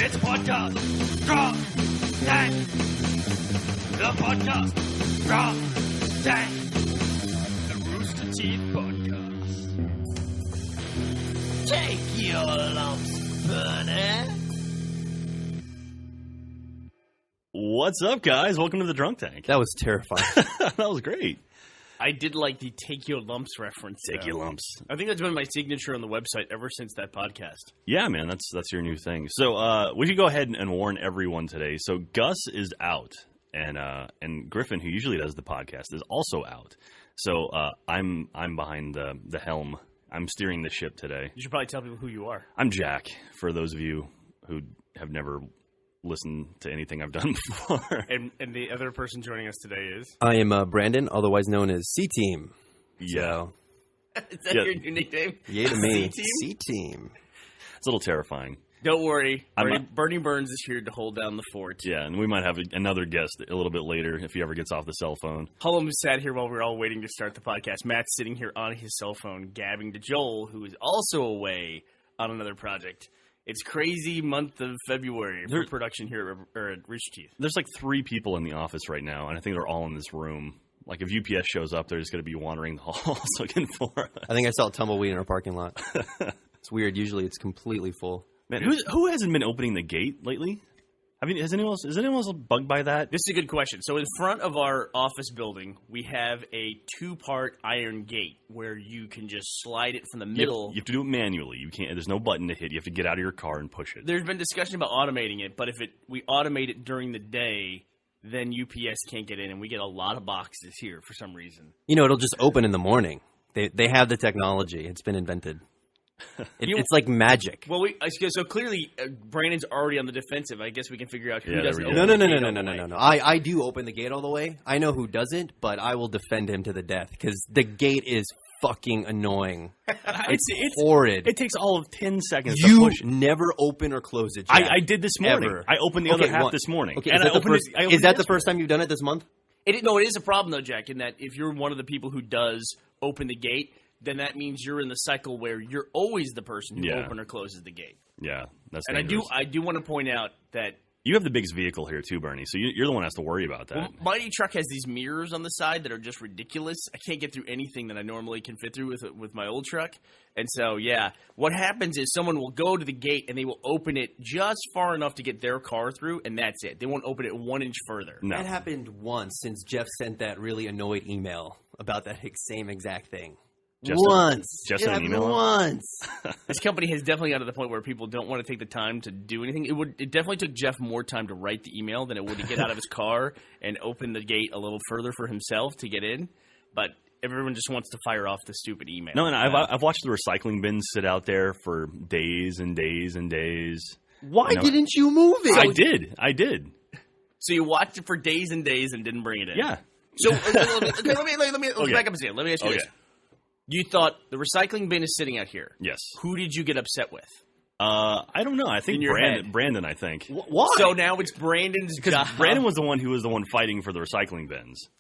It's a podcast from Dan. The podcast from Dan. The Rooster Teeth Podcast. Take your lumps, Bernie. What's up, guys? Welcome to the Drunk Tank. That was terrifying. That was great. I did like the take your lumps reference. Take your lumps. I think that's been my signature on the website ever since that podcast. Yeah, man, that's your new thing. So we should go ahead and warn everyone today. So Gus is out, and Griffin, who usually does the podcast, is also out. So I'm behind the helm. I'm steering the ship today. You should probably tell people who you are. I'm Jack, for those of you who have never listened to anything I've done before. And the other person joining us today is? I am Brandon, otherwise known as C-Team. Yeah. Is that your new nickname? Yay to me. C-Team? C-Team. It's a little terrifying. Don't worry. I'm Bernie Burns is here to hold down the fort. Yeah, and we might have another guest a little bit later if he ever gets off the cell phone. Hullum sat here while we were all waiting to start the podcast. Matt's sitting here on his cell phone gabbing to Joel, who is also away on another project. It's crazy month of February for production here at Rooster Teeth. There's like 3 people in the office right now, and I think they're all in this room. Like, if UPS shows up, they're just going to be wandering the halls looking for us. I think I saw a tumbleweed in our parking lot. It's weird. Usually it's completely full. Man, who hasn't been opening the gate lately? I mean, is anyone else bugged by that? This is a good question. So in front of our office building, we have a 2-part iron gate where you can just slide it from the middle. You have to do it manually. You can't. There's no button to hit. You have to get out of your car and push it. There's been discussion about automating it, but if we automate it during the day, then UPS can't get in, and we get a lot of boxes here for some reason. You know, it'll just open in the morning. They have the technology. It's been invented. It's like magic. Well, so clearly Brandon's already on the defensive. I guess we can figure out who doesn't. No. I do open the gate all the way. I know who doesn't, but I will defend him to the death because the gate is fucking annoying. It's horrid. It takes all of 10 seconds to push it. You never open or close it, Jack. I did this morning. Ever. I opened the other half this morning. Okay, and is that the first time you've done it this month? It is a problem, though, Jack, in that if you're one of the people who does open the gate, then that means you're in the cycle where you're always the person who opens or closes the gate. Yeah, that's and dangerous. I do want to point out that you have the biggest vehicle here too, Bernie, so you're the one who has to worry about that. Well, my truck has these mirrors on the side that are just ridiculous. I can't get through anything that I normally can fit through with my old truck. And so, yeah, what happens is someone will go to the gate and they will open it just far enough to get their car through, and that's it. They won't open it 1 inch further. No. That happened once since Jeff sent that really annoyed email about that same exact thing. Once. Just an email? Once. This company has definitely got to the point where people don't want to take the time to do anything. It definitely took Jeff more time to write the email than it would to get out of his car and open the gate a little further for himself to get in. But everyone just wants to fire off the stupid email. No, and I've watched the recycling bins sit out there for days and days and days. Why didn't you move it? I did. So you watched it for days and days and didn't bring it in? Yeah. So let me back up a second. Let me ask you this. You thought the recycling bin is sitting out here. Yes. Who did you get upset with? I don't know. I think Brandon, I think. Why? So now it's Brandon's job. Brandon was the one fighting for the recycling bins.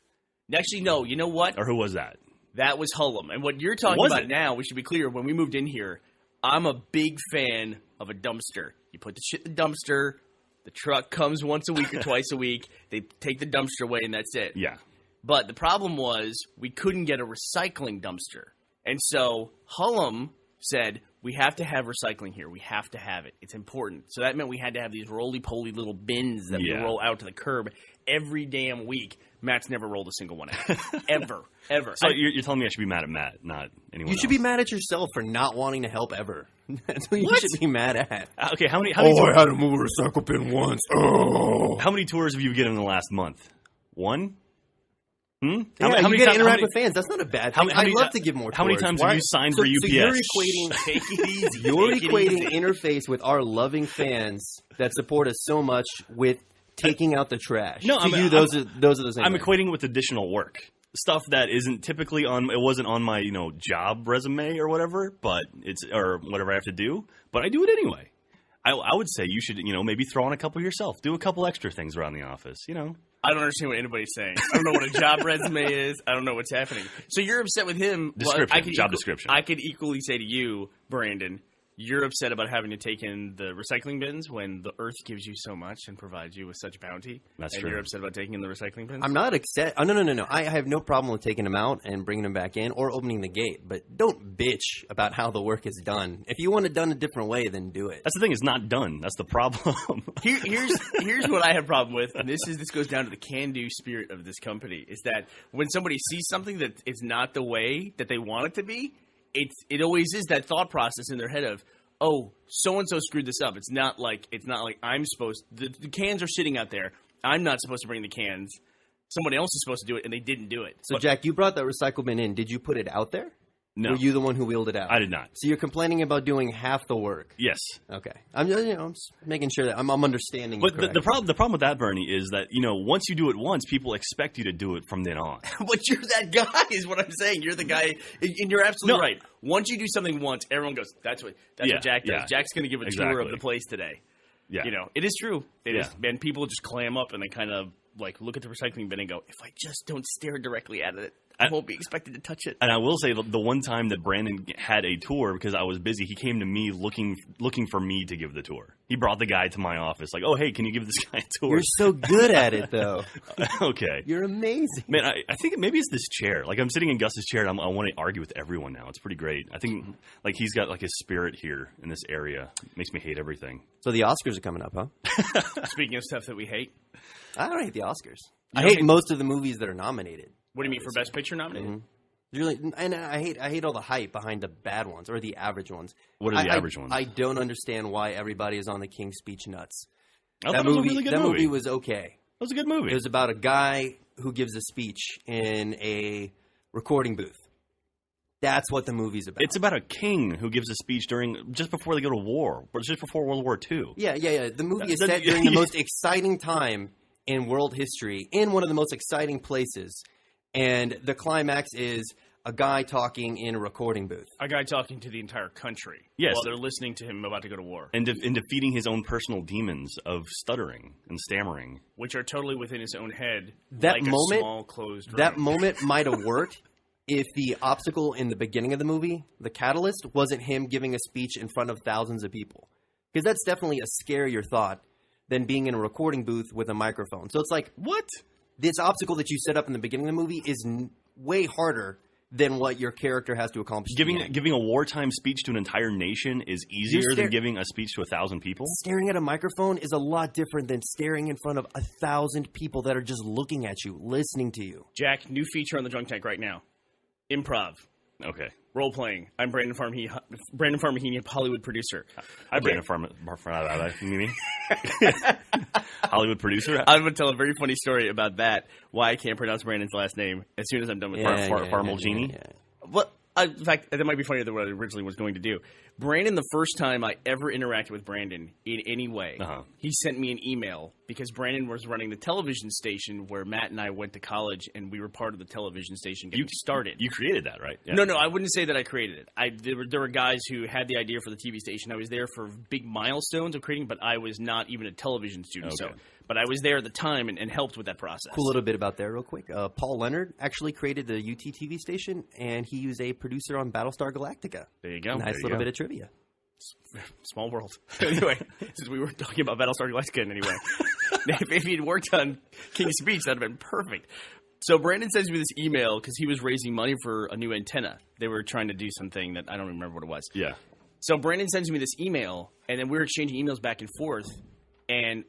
Actually, no. You know what? Or who was that? That was Hullum. And what you're talking about now, we should be clear, when we moved in here, I'm a big fan of a dumpster. You put the shit in the dumpster, the truck comes once a week or twice a week, they take the dumpster away, and that's it. Yeah. But the problem was we couldn't get a recycling dumpster. And so Hullum said, we have to have recycling here. We have to have it. It's important. So that meant we had to have these roly-poly little bins that we roll out to the curb every damn week. Matt's never rolled a single one out. Ever. So you're telling me I should be mad at Matt, not anyone else? You should be mad at yourself for not wanting to help ever. That's what you should be mad at. Okay, how many I had to move a recycle bin once. Oh. How many tours have you given in the last month? 1? You get interact with fans. That's not a bad thing. I'd love to give more tours. How many times have you signed for UPS? So you're equating, take it easy. You're equating interface with our loving fans that support us so much with taking out the trash. No, those are the same. I'm equating with additional work. Stuff that isn't typically it wasn't on my, job resume or whatever, or whatever I have to do, but I do it anyway. I would say you should, maybe throw on a couple yourself. Do a couple extra things around the office, I don't understand what anybody's saying. I don't know what a job resume is. I don't know what's happening. So you're upset with him. Job description. I could equally say to you, Brandon, You're upset about having to take in the recycling bins when the earth gives you so much and provides you with such bounty. That's and true. You're upset about taking in the recycling bins? I'm not upset. Oh, no. I have no problem with taking them out and bringing them back in or opening the gate. But don't bitch about how the work is done. If you want it done a different way, then do it. That's the thing. It's not done. That's the problem. Here's what I have a problem with, and this goes down to the can-do spirit of this company, is that when somebody sees something that is not the way that they want it to be, it always is that thought process in their head of, oh, so-and-so screwed this up. It's not like I'm supposed – the cans are sitting out there. I'm not supposed to bring the cans. Somebody else is supposed to do it, and they didn't do it. So, Jack, you brought that recycle bin in. Did you put it out there? No. Were you the one who wheeled it out? I did not. So you're complaining about doing half the work. Yes. Okay. I'm just making sure that I'm understanding. But you the problem with that, Bernie, is that, once you do it once, people expect you to do it from then on. But you're that guy is what I'm saying. You're the guy, and you're absolutely right. Once you do something once, everyone goes, that's what Jack does. Yeah. Jack's going to give a tour of the place today. Yeah. It is true. It is. And people just clam up and they kind of look at the recycling bin and go, if I just don't stare directly at it, I won't be expected to touch it. And I will say the one time that Brandon had a tour because I was busy, he came to me looking for me to give the tour. He brought the guy to my office like, oh, hey, can you give this guy a tour? You're so good at it, though. Okay. You're amazing. Man, I think maybe it's this chair. Like I'm sitting in Gus's chair and I want to argue with everyone now. It's pretty great. I think he's got his spirit here in this area. It makes me hate everything. So the Oscars are coming up, huh? Speaking of stuff that we hate. I don't hate the Oscars. I hate most of the movies that are nominated. What do you mean for Best Picture nominated? Mm-hmm. Really, and I hate all the hype behind the bad ones or the average ones. What are the average ones? I don't understand why everybody is on the King's Speech nuts. That movie, was a really good that movie. movie was okay. That was a good movie. It was about a guy who gives a speech in a recording booth. That's what the movie's about. It's about a king who gives a speech just before they go to war, or just before World War II. Yeah. The movie is set during the most exciting time in world history, in one of the most exciting places. And the climax is a guy talking in a recording booth. A guy talking to the entire country. Yes. While they're listening to him about to go to war. And defeating his own personal demons of stuttering and stammering. Which are totally within his own head. That like moment, a small closed room. That moment might have worked if the obstacle in the beginning of the movie, the catalyst, wasn't him giving a speech in front of thousands of people. Because that's definitely a scarier thought than being in a recording booth with a microphone. So it's like, what? This obstacle that you set up in the beginning of the movie is way harder than what your character has to accomplish. Giving a wartime speech to an entire nation is easier than giving a speech to 1,000 people? Staring at a microphone is a lot different than staring in front of 1,000 people that are just looking at you, listening to you. Jack, new feature on the Drunk Tank right now. Improv. Okay. Role playing. I'm Brandon Farmahini, Hollywood producer. Hi, Brandon Farmahini. Hollywood producer. I'm going to tell a very funny story about that. Why I can't pronounce Brandon's last name as soon as I'm done with Farmahini. Yeah. Well, in fact, that might be funnier than what I originally was going to do. Brandon, the first time I ever interacted with Brandon in any way, he sent me an email because Brandon was running the television station where Matt and I went to college, and we were part of the television station getting started. You created that, right? Yeah. No, I wouldn't say that I created it. There were guys who had the idea for the TV station. I was there for big milestones of creating, but I was not even a television student. Okay. But I was there at the time and helped with that process. Cool little bit about that real quick. Paul Leonard actually created the UT TV station, and he was a producer on Battlestar Galactica. There you go. Nice little bit of trivia. Small world. Anyway, since we were talking about Battlestar Galactica in any way, if he'd worked on King's Speech, that would have been perfect. So Brandon sends me this email because he was raising money for a new antenna. They were trying to do something that I don't remember what it was. Yeah. So Brandon sends me this email, and then we were exchanging emails back and forth, and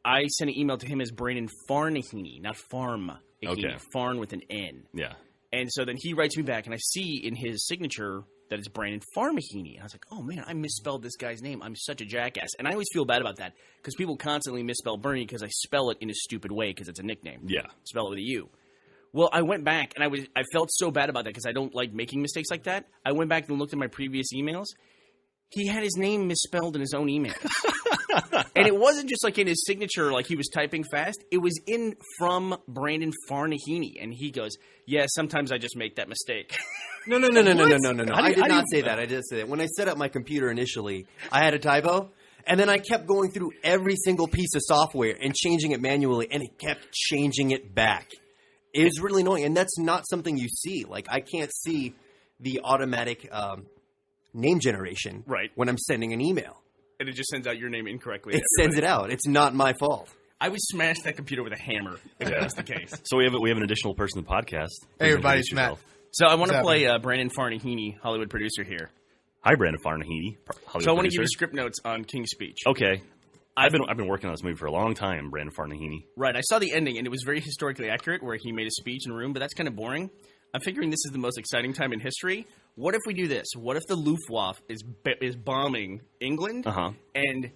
I sent an email to him as Brandon Farmahini, not Farm. Okay. Farn with an N. Yeah. And so then he writes me back, and I see in his signature that it's Brandon Farmahini. And I was like, oh, man, I misspelled this guy's name. I'm such a jackass. And I always feel bad about that because people constantly misspell Bernie because I spell it in a stupid way because it's a nickname. Yeah. Spell it with a U. Well, I went back, and I felt so bad about that because I don't like making mistakes like that. I went back and looked at my previous emails. He had his name misspelled in his own email. And it wasn't just like in his signature, like he was typing fast. It was in from Brandon Farmahini. And he goes, yeah, sometimes I just make that mistake. No. I did not say that. I did say that. When I set up my computer initially, I had a typo. And then I kept going through every single piece of software and changing it manually. And it kept changing it back. It was really annoying. And that's not something you see. Like, I can't see the automatic name generation Right. when I'm sending an email. And it just sends out your name incorrectly. It sends it out. It's not my fault. I would smash that computer with a hammer if that was the case. So we have an additional person in the podcast. Hey, Please everybody, introduce it's Matt. yourself. So I want to What's play Brandon Farnahini, Hollywood producer here. Hi, Brandon Farnahini. Hollywood So I want to give producer. you script notes on King's Speech. Okay. I've been working on this movie for a long time, Brandon Farnahini. Right, I saw the ending, and it was very historically accurate, where he made a speech in a room, but that's kind of boring. I'm figuring this is the most exciting time in history. What if we do this? What if the Luftwaffe is bombing England, and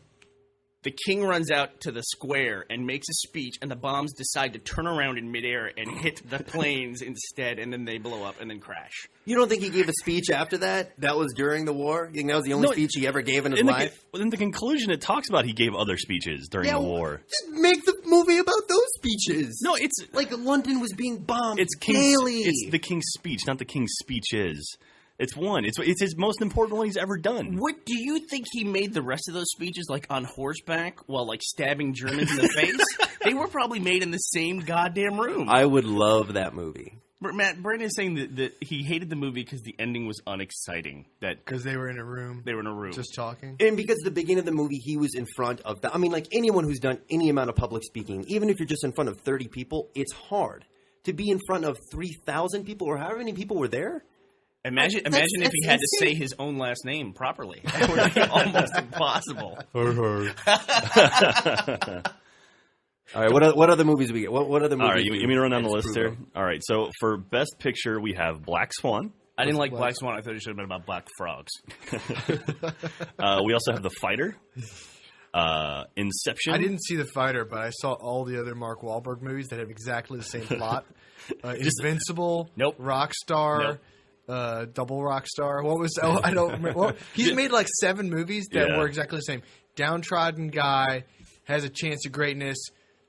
the king runs out to the square and makes a speech, and the bombs decide to turn around in midair and hit the planes instead, and then they blow up and then crash? You don't think he gave a speech after that? That was during the war? You think that was the only speech he ever gave in his life? In the conclusion, it talks about he gave other speeches during the war. Just make the movie about those speeches. No, it's like London was being bombed it's daily. It's the king's speech, not the king's speeches. It's one. It's his most important one he's ever done. What do you think he made the rest of those speeches like on horseback while like stabbing Germans in the face? They were probably made in the same goddamn room. I would love that movie. Matt, Brandon is saying that he hated the movie because the ending was unexciting. Because they were in a room. They were in a room. Just talking. And because at the beginning of the movie, he was in front of I mean, like anyone who's done any amount of public speaking, even if you're just in front of 30 people, it's hard. To be in front of 3,000 people or however many people were there. Imagine if he had to say his own last name properly. That would be almost impossible. All right, what other movies we get? What other movies? All right, you mean to run down the list here? All right, so for Best Picture, we have Black Swan. I didn't like Black Swan. I thought it should have been about black frogs. We also have The Fighter. Inception. I didn't see The Fighter, but I saw all the other Mark Wahlberg movies that have exactly the same plot. Invincible. Nope. Rockstar. Double Rockstar. What was? Oh, I don't remember. Well, he's made like 7 movies that were exactly the same. Downtrodden guy has a chance of greatness,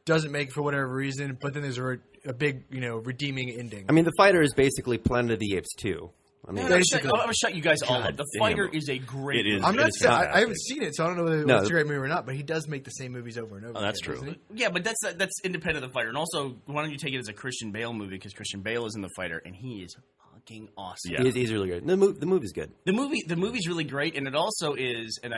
doesn't make it for whatever reason, but then there's a big, redeeming ending. I mean, The Fighter is basically Planet of the Apes 2. I mean, I'm going to shut you guys all up. The damn. Fighter is a great movie. I'm not saying I fantastic. haven't seen it, so I don't know whether it's a great movie or not. But he does make the same movies over and over. that's again, true. doesn't he? Yeah, but that's independent of The Fighter. And also, why don't you take it as a Christian Bale movie? Because Christian Bale is in The Fighter, and he is fucking awesome. Yeah. he's really good. The movie's good. The movie's really great, and it also is. And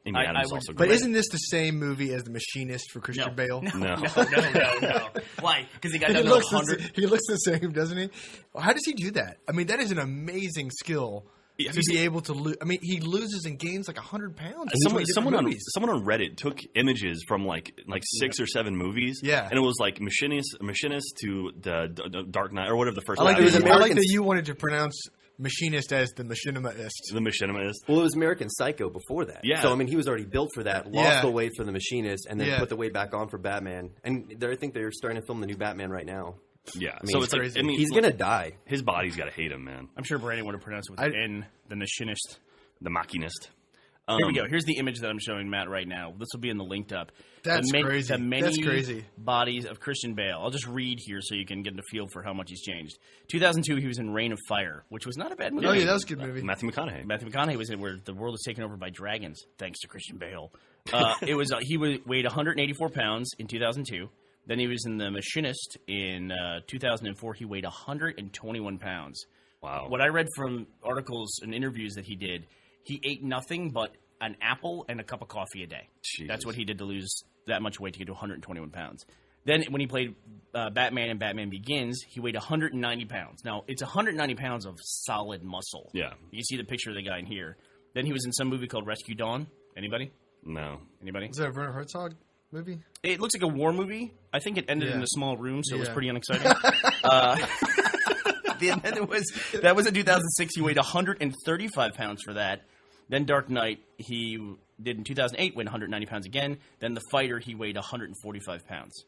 Amy Adams also But great. isn't this the same movie as The Machinist for Christian Bale? No. No. Why? Because he got He down to looks, 100. he looks the same, doesn't he? How does he do that? I mean, that is an amazing skill to be able to lose. I mean, he loses and gains like 100 pounds. Someone on Reddit took images from like 6 or 7 movies. Yeah. And it was like Machinist to the Dark Knight or whatever the first I like, one was that, I like American- that you wanted to pronounce Machinist as the Machinist. The Machinist. Well, it was American Psycho before that. Yeah. So, I mean, he was already built for that, lost the weight for The Machinist, and then Yeah. put the weight back on for Batman. And I think they're starting to film the new Batman right now. Yeah. mean, so it's it's crazy. like, I mean, He's going to die. his body's got to hate him, man. I'm sure Brandon would have pronounced it with an N, the machinist. The Machinist. Here we go. Here's the image that I'm showing Matt right now. This will be in the linked up. That's the crazy. The many That's crazy. bodies of Christian Bale. I'll just read here so you can get a feel for how much he's changed. 2002, he was in Reign of Fire, which was not a bad movie. Oh, yeah, that was a good movie. Matthew McConaughey. Matthew McConaughey was in where the world is taken over by dragons, thanks to Christian Bale. He weighed 184 pounds in 2002. Then he was in The Machinist in 2004. He weighed 121 pounds. Wow. What I read from articles and interviews that he did, he ate nothing but an apple and a cup of coffee a day. Jesus. That's what he did to lose that much weight to get to 121 pounds. Then when he played Batman in Batman Begins, he weighed 190 pounds. Now, it's 190 pounds of solid muscle. Yeah. You see the picture of the guy in here. Then he was in some movie called Rescue Dawn. Anybody? No. Anybody? Is that a Werner Herzog movie? It looks like a war movie. I think it ended in Yeah. a small room, so it was Yeah. pretty unexciting. That was in 2006. He weighed 135 pounds for that. Then Dark Knight, he did in 2008, weighed 190 pounds again. Then The Fighter, he weighed 145 pounds.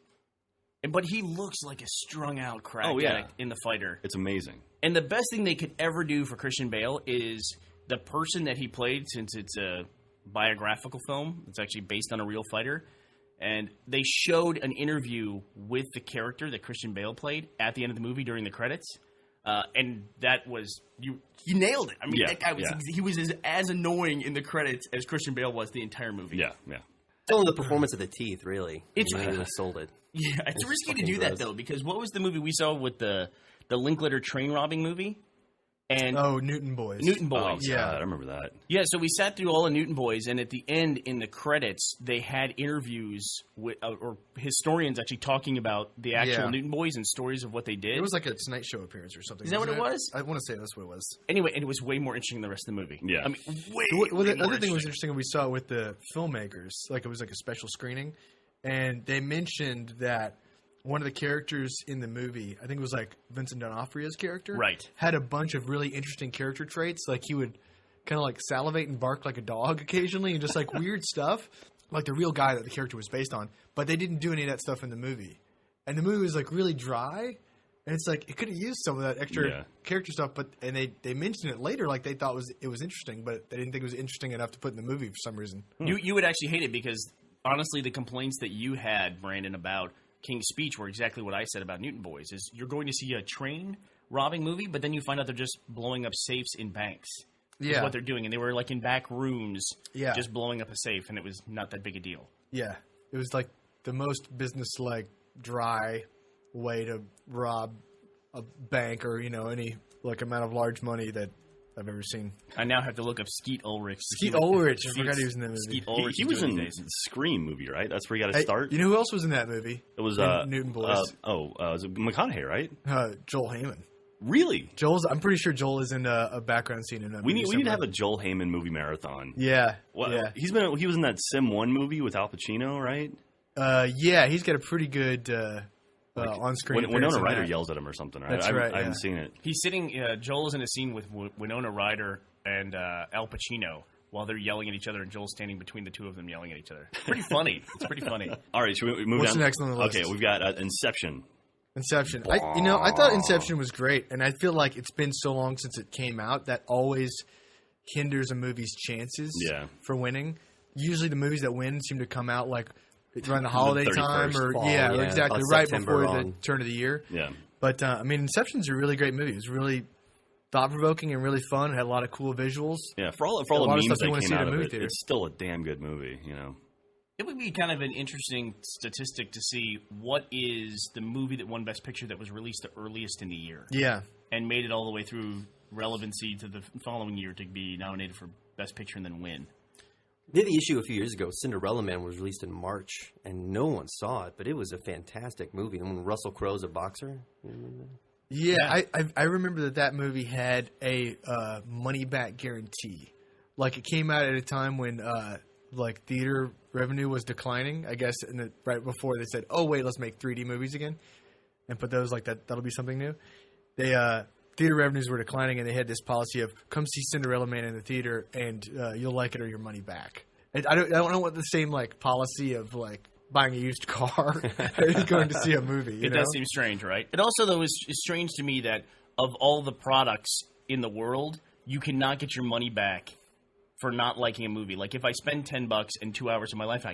But he looks like a strung-out crack addict in The Fighter. It's amazing. And the best thing they could ever do for Christian Bale is the person that he played, since it's a biographical film. It's actually based on a real fighter. And they showed an interview with the character that Christian Bale played at the end of the movie during the credits. And that was he nailed it. I mean, that guy was he was as annoying in the credits as Christian Bale was the entire movie. Yeah, yeah. It's only the performance of the teeth, really. It's- he really sold it. Yeah, it's risky to fucking do that gross. though, because what was the movie we saw with the Linklater train robbing movie? And Newton Boys. Newton Boys. Oh, Yeah. God, I remember that. Yeah, so we sat through all the Newton Boys, and at the end, in the credits, they had interviews with or historians actually talking about the actual Yeah. Newton Boys and stories of what they did. It was like a Tonight Show appearance or something. Is that what wasn't it was? I want to say that's what it was. Anyway, and it was way more interesting than the rest of the movie. Yeah. I mean, way Well, the more other thing was interesting. interesting. We saw it with the filmmakers. Like it was like a special screening, and they mentioned that one of the characters in the movie, I think it was like Vincent D'Onofrio's character, Right. had a bunch of really interesting character traits. Like he would kind of like salivate and bark like a dog occasionally, and just like weird stuff, like the real guy that the character was based on. But they didn't do any of that stuff in the movie, and the movie was like really dry. And it's like it could have used some of that extra character stuff, but they mentioned it later, like they thought it was interesting, but they didn't think it was interesting enough to put in the movie for some reason. You would actually hate it because, honestly, the complaints that you had, Brandon, about King's Speech were exactly what I said about Newton Boys. Is you're going to see a train robbing movie, but then you find out they're just blowing up safes in banks. Is what they're doing, and they were like in back rooms, just blowing up a safe, and it was not that big a deal. Yeah, it was like the most business-like, dry way to rob a bank or any like amount of large money that I've ever seen. I now have to look up Skeet Ulrich. Skeet Ulrich, I forgot he was in that movie. Skeet Ulrich He was in the Scream movie, right? That's where he got to start. You know who else was in that movie? It was Newton Boys. Was it McConaughey, right? Joel Heyman. Really? I'm pretty sure Joel is in a background scene in that We movie. need to have a Joel Heyman movie marathon. Yeah. Well, yeah. He was in that Sim 1 movie with Al Pacino, right? Yeah, he's got a pretty good on-screen appearance Winona in Ryder that. yells at him or something, right? That's right, I haven't yeah. seen it. He's sitting. Joel's in a scene with Winona Ryder and Al Pacino while they're yelling at each other, and Joel's standing between the two of them yelling at each other. Pretty funny. It's pretty funny. All right, should we move What's down? the next on the list? Okay, we've got Inception. Inception. I thought Inception was great, and I feel like it's been so long since it came out that always hinders a movie's chances for winning. Usually the movies that win seem to come out like around the holiday time or fall, or exactly about right September before on. the turn of the year. Yeah. But Inception's a really great movie. It was really thought-provoking and really fun. It had a lot of cool visuals. Yeah, for all A the lot of memes stuff you that wanna came see in out a of movie it, theater. it's still a damn good movie, It would be kind of an interesting statistic to see what is the movie that won Best Picture that was released the earliest in the year Yeah. and made it all the way through relevancy to the following year to be nominated for Best Picture and then win. They had the issue a few years ago. Cinderella Man was released in March, and no one saw it, but it was a fantastic movie. And when Russell Crowe's a boxer, Yeah, I remember that movie had a money-back guarantee. Like, it came out at a time when like theater revenue was declining, I guess, right before they said, "Oh wait, let's make 3D movies again," and put those like that. That'll be something new. They theater revenues were declining, and they had this policy of come see Cinderella Man in the theater, and you'll like it or your money back. And I don't know what the same like policy of like buying a used car is going to see a movie. You It know? does seem strange, right? It also, though, is strange to me that of all the products in the world, you cannot get your money back for not liking a movie. Like, if I spend $10 and 2 hours of my life,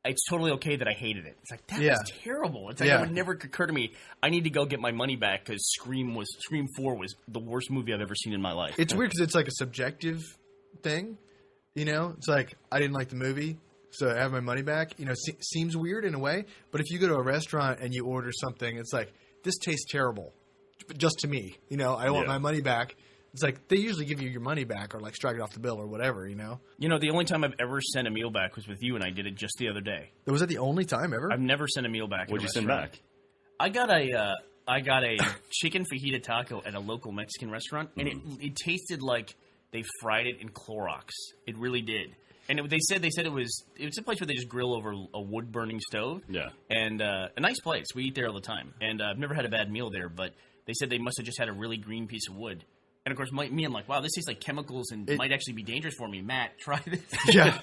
it's totally okay that I hated it. It's like, that was terrible. It's like, it would never occur to me, I need to go get my money back because Scream 4 was the worst movie I've ever seen in my life. It's weird because it's like a subjective thing. You know, it's like I didn't like the movie, so I have my money back. You know, seems weird in a way. But if you go to a restaurant and you order something, it's like this tastes terrible, just to me. You know, I want my money back. It's like they usually give you your money back or like strike it off the bill or whatever. You know. You know, the only time I've ever sent a meal back was with you, and I did it just the other day. Was that the only time ever? I've never sent a meal back. What'd you send restaurant. back? I got a chicken fajita taco at a local Mexican restaurant, and it tasted like they fried it in Clorox. It really did. And they said it was a place where they just grill over a wood burning stove. Yeah. And a nice place. We eat there all the time. And I've never had a bad meal there, but they said they must have just had a really green piece of wood. And of course, I'm like, wow, this tastes like chemicals and might actually be dangerous for me. Matt, try this. Yeah.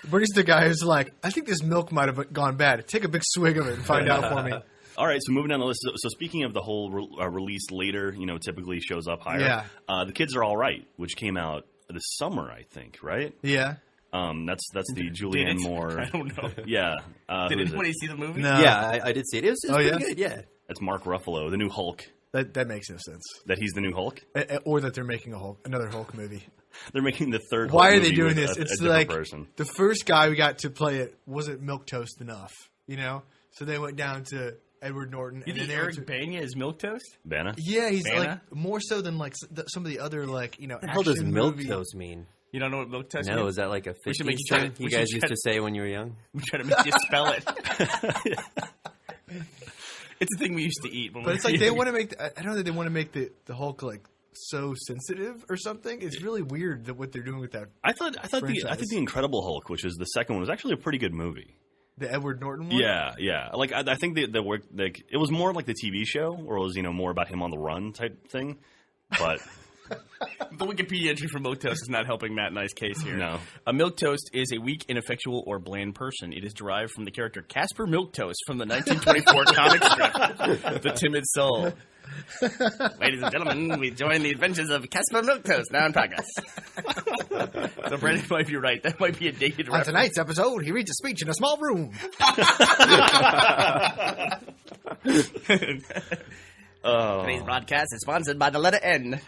Bernie's the guy who's like, I think this milk might have gone bad. Take a big swig of it and find out for me. All right, so moving down the list. So speaking of the whole release later, typically shows up higher. Yeah. The Kids Are All Right, which came out this summer, I think, right? Yeah. That's the Julianne Moore. I don't know. Yeah. Did who is anybody it? see the movie? No. yeah, I did see it. It was pretty good, yeah. That's Mark Ruffalo, the new Hulk. That makes no sense. That he's the new Hulk. Or that they're making another Hulk movie. They're making the third. Why Hulk are they movie doing with this? A It's different like person. the first guy we got to play it wasn't milquetoast enough, you know. So they went down to Edward Norton. You and think then Eric Bana is milquetoast? Bana? Yeah, he's Bana? like more so than like some of the other like What the action hell does milk movie. toast mean? You don't know what milquetoast No, means? is that like a We should 50s make you try thing to- you we guys should used try to say when you were young? We try to make you spell it. It's a thing we used to eat. When But we it's were like they young. want to make. I don't think they want to make the Hulk like so sensitive or something. It's really weird that what they're doing with that. I thought I think Franchise. the Incredible Hulk, which is the second one, was actually a pretty good movie. The Edward Norton one. Yeah. Like I think the work, like it was more like the TV show, or it was more about him on the run type thing. But The Wikipedia entry for milquetoast is not helping Matt and I's case here. No. A milquetoast is a weak, ineffectual, or bland person. It is derived from the character Casper Milquetoast from the 1924 comic strip, The Timid Soul. Ladies and gentlemen, we join the adventures of Casper Milquetoast now in progress. So Brandon might be right. That might be a dated On reference. tonight's episode, he reads a speech in a small room. Today's broadcast is sponsored by the letter N.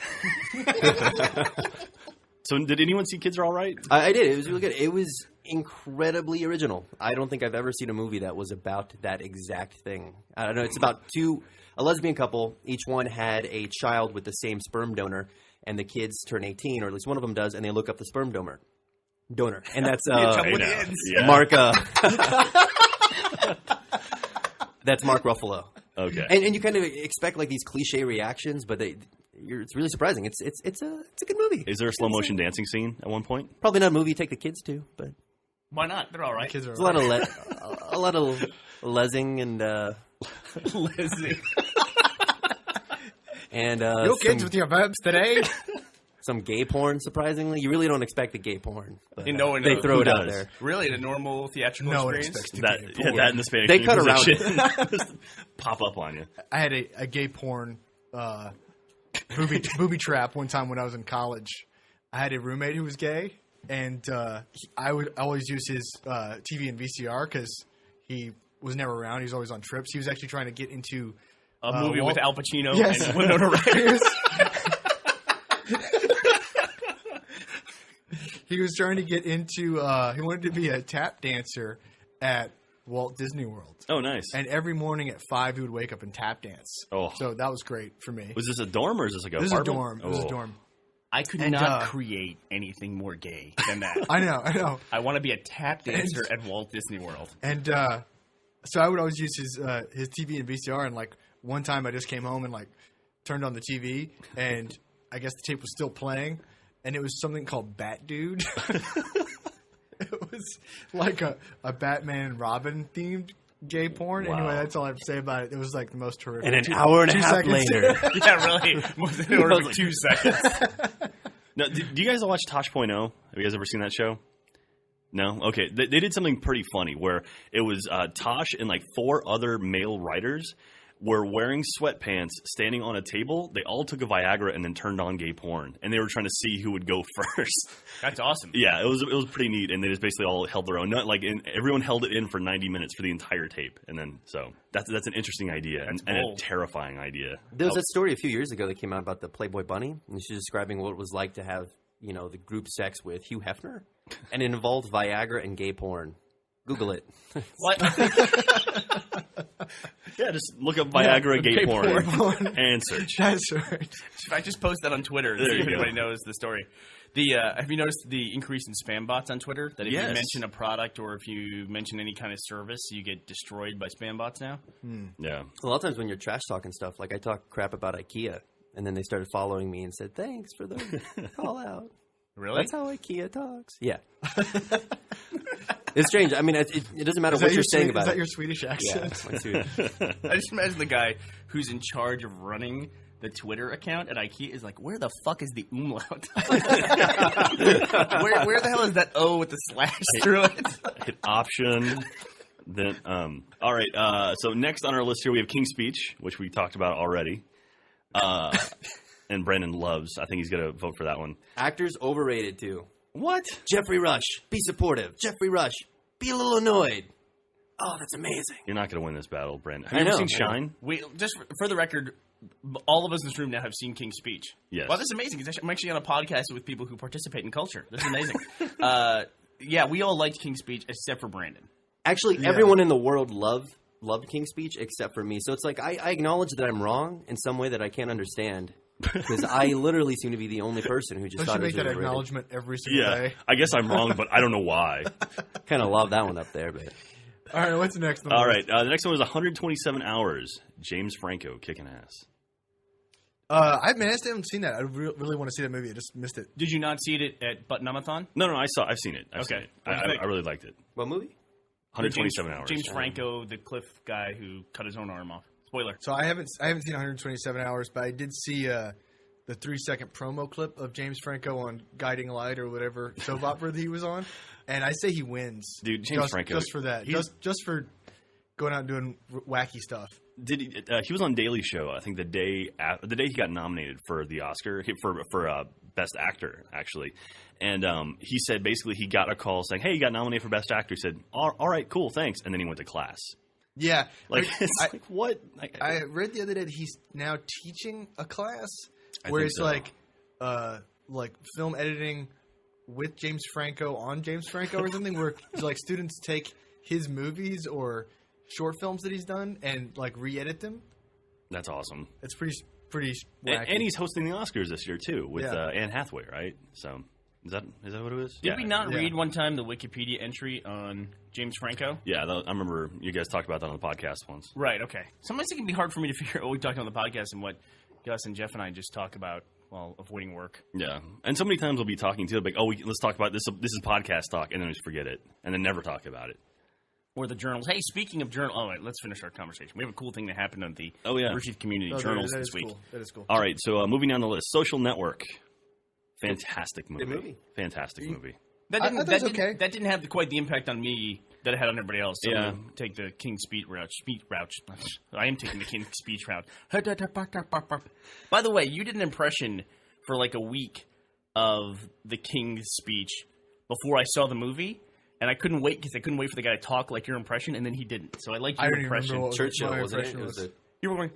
so did anyone see Kids Are All Right? I did. It was really good. It was incredibly original. I don't think I've ever seen a movie that was about that exact thing. I don't know. It's about a lesbian couple. Each one had a child with the same sperm donor, and the kids turn 18, or at least one of them does, and they look up the sperm donor. And that's Hey, now. Yeah. Mark. That's Mark Ruffalo. Okay. And you kind of expect like these cliche reactions, but it's really surprising. It's a good movie. Is there a slow motion dancing scene at one point? Probably not a movie you take the kids to, but Why not? They're all right. Kids are there's a lot of lesing and Lizzie. and You kids with your verbs today. some gay porn. Surprisingly, you really don't expect a gay porn, but And no one they knows. throw Who it out does? there. Really? The normal theatrical No one experience? expects to That get yeah, porn. that in the Spanish They cut around position. Just pop up on you. I had a gay porn booby trap one time when I was in college. I had a roommate who was gay, and I would always use his TV and VCR because he was never around. He was always on trips. He was actually trying to get into A movie with Al Pacino Yes. and Winona Ryder. He was trying to get into. He wanted to be a tap dancer at Walt Disney World. Oh, nice. And every morning at 5, he would wake up and tap dance. Oh. So that was great for me. Was this a dorm or is this like a This is a apartment? dorm. This is a Oh. dorm. I could And, not create anything more gay than that. I know. I want to be a tap dancer at Walt Disney World. And so I would always use his TV and VCR. And like one time, I just came home and like turned on the TV, and I guess the tape was still playing, and it was something called Bat Dude. It was like a Batman and Robin themed gay porn. Wow. Anyway, that's all I have to say about it. It was like the most horrific. And an hour and a 2 half seconds. later, Yeah, really. Was it over like 2 seconds? Now, do you guys watch Tosh.0? Have you guys ever seen that show? No? Okay. They did something pretty funny where it was Tosh and like 4 other male writers were wearing sweatpants, standing on a table. They all took a Viagra and then turned on gay porn. And they were trying to see who would go first. That's awesome. Yeah, it was pretty neat. And they just basically all held their own. Everyone held it in for 90 minutes for the entire tape. And then, so that's an interesting idea and a bold. terrifying idea. there was a story a few years ago that came out about the Playboy Bunny, and she's describing what it was like to have the group sex with Hugh Hefner, and it involved Viagra and gay porn. Google it. Well, I think Yeah, just look up Viagra gay gay porn porn. and search. That's right. if I just post that on Twitter and There see you if go. anybody knows the story. Have you noticed the increase in spam bots on Twitter? That if Yes. you mention a product or if you mention any kind of service, you get destroyed by spam bots now? Yeah. A lot of times when you're trash talking stuff, like I talk crap about IKEA, and then they started following me and said, "Thanks for the call out." Really? That's how IKEA talks. Yeah. It's strange. I mean, it doesn't matter Is what that you're saying Is about that it. your Swedish Yeah, accent? my Swedish. I just imagine the guy who's in charge of running the Twitter account at IKEA is like, where the fuck is the umlaut? where the hell is that O with the slash through it? Hit option. Then, all right. So next on our list here, we have King's Speech, which we talked about already. And Brandon loves. I think he's going to vote for that one. Actors overrated too. What? Jeffrey Rush, be supportive. Jeffrey Rush, be a little annoyed. Oh, that's amazing. You're not going to win this battle, Brandon. Have I you ever know. seen Shine? We just for the record, all of us in this room now have seen King's Speech. Yes. Well, this is amazing. I'm actually on a podcast with people who participate in culture. This is amazing. Yeah, we all liked King's Speech except for Brandon. Actually, everyone in the world loved loved King's Speech except for me. So it's like I acknowledge that I'm wrong in some way that I can't understand. Because I literally seem to be the only person who just Don't thought you it was make that overrated. acknowledgement every single Yeah, day? I guess I'm wrong, but I don't know why. Kind of love that one up there, but All right, what's the next one? All right, the next one was 127 Hours. James Franco kicking ass. I still haven't seen that. I really want to see that movie. I just missed it. Did you not see it at Button-A-Thon? No, I've seen it. I've seen Okay. it. What'd you think? I really liked it. what movie? 127 Hours. James Franco, the cliff guy who cut his own arm off. Spoiler. So I haven't seen 127 Hours, but I did see the 3-second promo clip of James Franco on Guiding Light or whatever soap opera that he was on, and I say he wins. Dude, James Franco, just for that, just for going out and doing wacky stuff. Did he was on Daily Show? I think the day he got nominated for the Oscar for Best Actor, actually, and he said basically he got a call saying, "Hey, you got nominated for Best Actor." He said, "All right, cool, thanks," and then he went to class. Yeah, Like, it's like what? I read the other day that he's now teaching a class I where think it's so. like film editing with James Franco on James Franco or something, where like students take his movies or short films that he's done and like re-edit them. That's awesome. It's pretty wacky. And he's hosting the Oscars this year too with Yeah. Anne Hathaway, right? So is that what it is? Did we not Yeah. read one time the Wikipedia entry on James Franco? Yeah, I remember you guys talked about that on the podcast once. Right, okay. Sometimes it can be hard for me to figure out what we talked on the podcast and what Gus and Jeff and I just talk about while avoiding work. Yeah, and so many times we'll be talking to like, let's talk about this. This is podcast talk, and then we just forget it, and then never talk about it. Or the journals. Hey, speaking of journal, all right, let's finish our conversation. We have a cool thing that happened on the Oh, yeah. Rooster Teeth Community Oh, Journals that this is week. cool. That is cool. All right, so moving down the list, Social Network, fantastic movie. Good movie. Fantastic movie. That I didn't, thought that, it was didn't okay. that didn't have quite the impact on me that it had on everybody else. So Yeah. I'm gonna take the King's Speech route. I am taking the King's Speech route. By the way, you did an impression for like a week of the King's Speech before I saw the movie, and I couldn't wait because I couldn't wait for the guy to talk like your impression, and then he didn't. So I like I your don't even impression. remember what Churchill, my wasn't it? impression It was, was. You were going.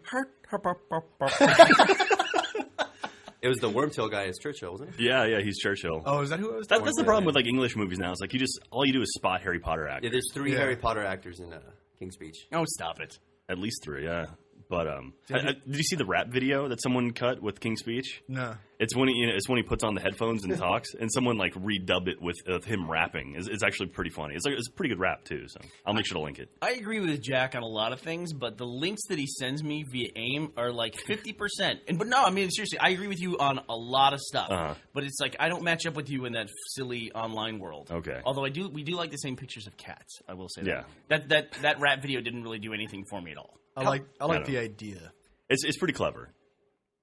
it was the Wormtail guy as Churchill, wasn't it? Yeah, he's Churchill. Oh, is that who I was? That's talking the about? problem with like English movies now. It's like all you do is spot Harry Potter actors. Yeah, there's 3 Yeah. Harry Potter actors in King's Speech. Oh, stop it! At least 3, yeah. But did you see the rap video that someone cut with King's Speech? No. It's when he puts on the headphones and talks, and someone like redubbed it with him rapping. It's actually pretty funny. It's a pretty good rap too. So I'll make sure to link it. I agree with Jack on a lot of things, but the links that he sends me via AIM are like 50%. But no, I mean seriously, I agree with you on a lot of stuff. Uh-huh. But it's like I don't match up with you in that silly online world. Okay. Although we do like the same pictures of cats. I will say Yeah. that. That rap video didn't really do anything for me at all. I like don't the know. idea. It's pretty clever,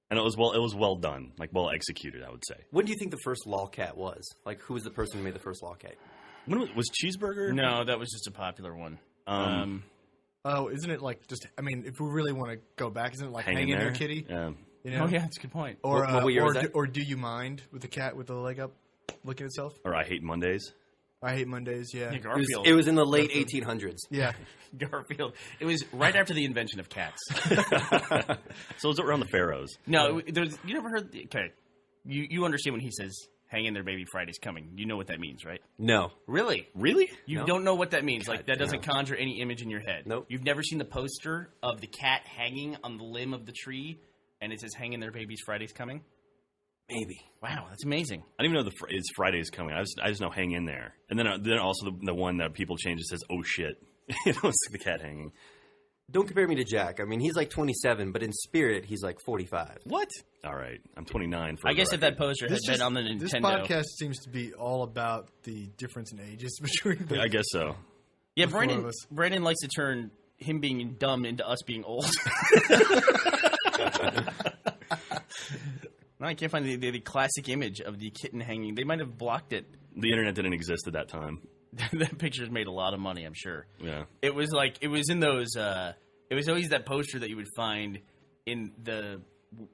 and it was well done, like well executed, I would say. When do you think the first lolcat was? Like, who was the person who made the first lolcat? When was Cheeseburger? No, that was just a popular one. Oh, isn't it like just? I mean, if we really want to go back, isn't it like Hang hang in in there, there, kitty? Yeah. You know? Oh yeah, that's a good point. Or What year was that? or do you mind with the cat with the leg up, looking at itself? Or I Hate Mondays. I hate Mondays. Yeah. Yeah, It Garfield. was in the late 1800s. Yeah. Garfield. It was right after the invention of cats. So it's around the Pharaohs. No, you never heard. Okay, you understand when he says "Hang in there, baby, Friday's coming." You know what that means, right? No. Really? Really? You No. don't know what that means? Like that doesn't conjure any image in your head. Nope. You've never seen the poster of the cat hanging on the limb of the tree, and it says "Hang in there, babies, Friday's coming." Maybe. Wow, that's amazing. I didn't even know it's Friday's coming. I just know Hang in there, and then also the one that people change it says "Oh shit," you know, it's the cat hanging. Don't compare me to Jack. I mean, he's like 27, but in spirit, he's like 45. What? All right, I'm 29. For I the guess if record. that poster had been on the Nintendo, This podcast seems to be all about the difference in ages between the I guess so. yeah, the four of Brandon. us. Brandon likes to turn him being dumb into us being old. No, I can't find the classic image of the kitten hanging. They might have blocked it. The internet didn't exist at that time. That picture's made a lot of money, I'm sure. Yeah. It was in those. It was always that poster that you would find in the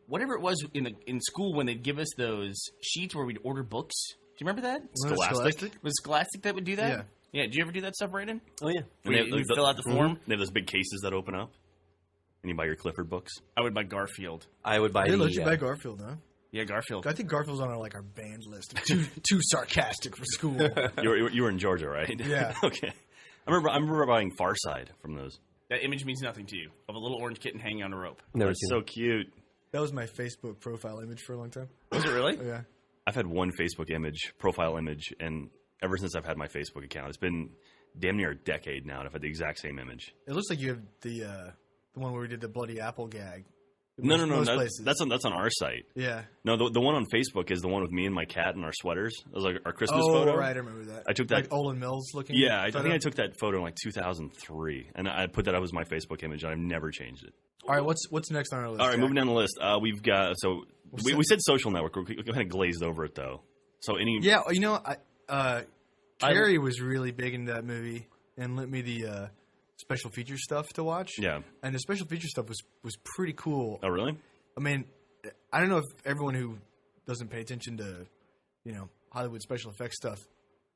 whatever it was in school when they'd give us those sheets where we'd order books. Do you remember that? Scholastic? Was Scholastic that would do that? Yeah. Yeah. Did you ever do that stuff, Brayden? Oh, yeah. And Where you fill out the form? They have those big cases that open up, and you buy your Clifford books. I would buy Garfield. I would buy They the... let you buy Garfield, huh? Yeah, Garfield. I think Garfield's on our banned list. Too sarcastic for school. You were in Georgia, right? Yeah. Okay. I remember buying Far Side from those. That image means nothing to you, of a little orange kitten hanging on a rope. Never That's seen so it. cute. That was my Facebook profile image for a long time. Was it really? Oh, yeah. I've had one Facebook profile image, and ever since I've had my Facebook account, it's been damn near a decade now, and I've had the exact same image. It looks like you have the one where we did the bloody apple gag. No, Most places. that's on our site. Yeah. No, the one on Facebook is the one with me and my cat and our sweaters. It was like our Christmas Oh, photo. right. I remember that. I took that- Like Olin Mills looking. Yeah, I photo. think I took that photo in like 2003, and I put that up as my Facebook image, and I've never changed it. All right. What's next on our list? All right, Jack? moving down the list, we've got we said Social Network. We kind of glazed over it though. So Yeah, you know, Carrie was really big into that movie and lent me the special feature stuff to watch. Yeah. And the special feature stuff was pretty cool. Oh, really? I mean, I don't know if everyone who doesn't pay attention to, Hollywood special effects stuff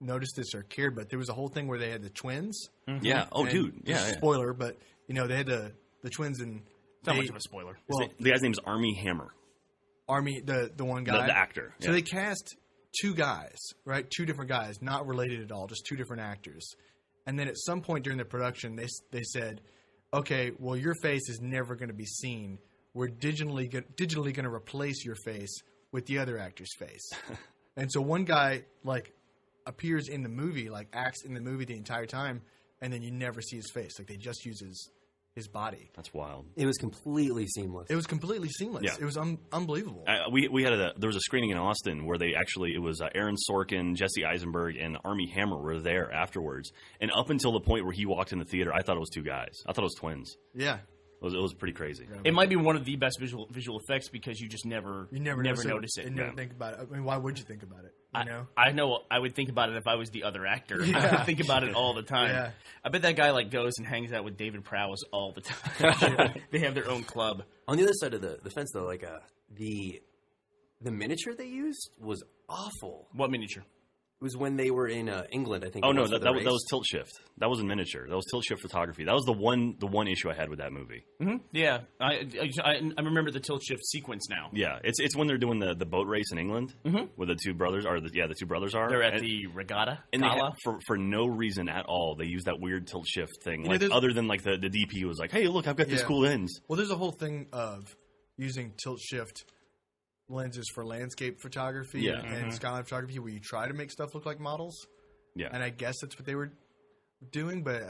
noticed this or cared, but there was a whole thing where they had the twins. Yeah. Oh, And dude. this is Yeah. a spoiler, but they had the twins and It's not much of a spoiler. well, The guy's name's Armie Hammer, Army, the one guy, the actor. So Yeah. they cast two guys, right? Two different guys, not related at all, just two different actors. And then at some point during the production, they said, "Okay, well, your face is never going to be seen. We're digitally going to replace your face with the other actor's face." And so one guy appears in the movie, acts in the movie the entire time, and then you never see his face. They just use his body. That's wild. It was completely seamless. It was completely seamless. Yeah. It was unbelievable. We had there was a screening in Austin where it was Aaron Sorkin, Jesse Eisenberg, and Armie Hammer were there afterwards. And up until the point where he walked in the theater, I thought it was two guys. I thought it was twins. Yeah. It was pretty crazy. It might be one of the best visual effects because you just never notice it. and never think about it. I mean, why would you think about it? I know I would think about it if I was the other actor. I Yeah. would think about it all the time. Yeah. I bet that guy goes and hangs out with David Prowse all the time. They have their own club. On the other side of the fence, though, the miniature they used was awful. What miniature? It was when they were in England, I think. Oh it no, was for that the was race. tilt shift. That wasn't miniature. That was tilt shift photography. That was the one issue I had with that movie. Mm-hmm. Yeah, I remember the tilt shift sequence now. Yeah, it's when they're doing the boat race in England where the two brothers are. The two brothers are. They're at the regatta. And they gala. for no reason at all, they use that weird tilt shift thing. there's- Other than the DP was like, "Hey, look, I've got these Yeah. cool lens." Well, there's a whole thing of using tilt shift lenses for landscape photography Yeah. and skyline photography where you try to make stuff look like models. Yeah, And I guess that's what they were doing, but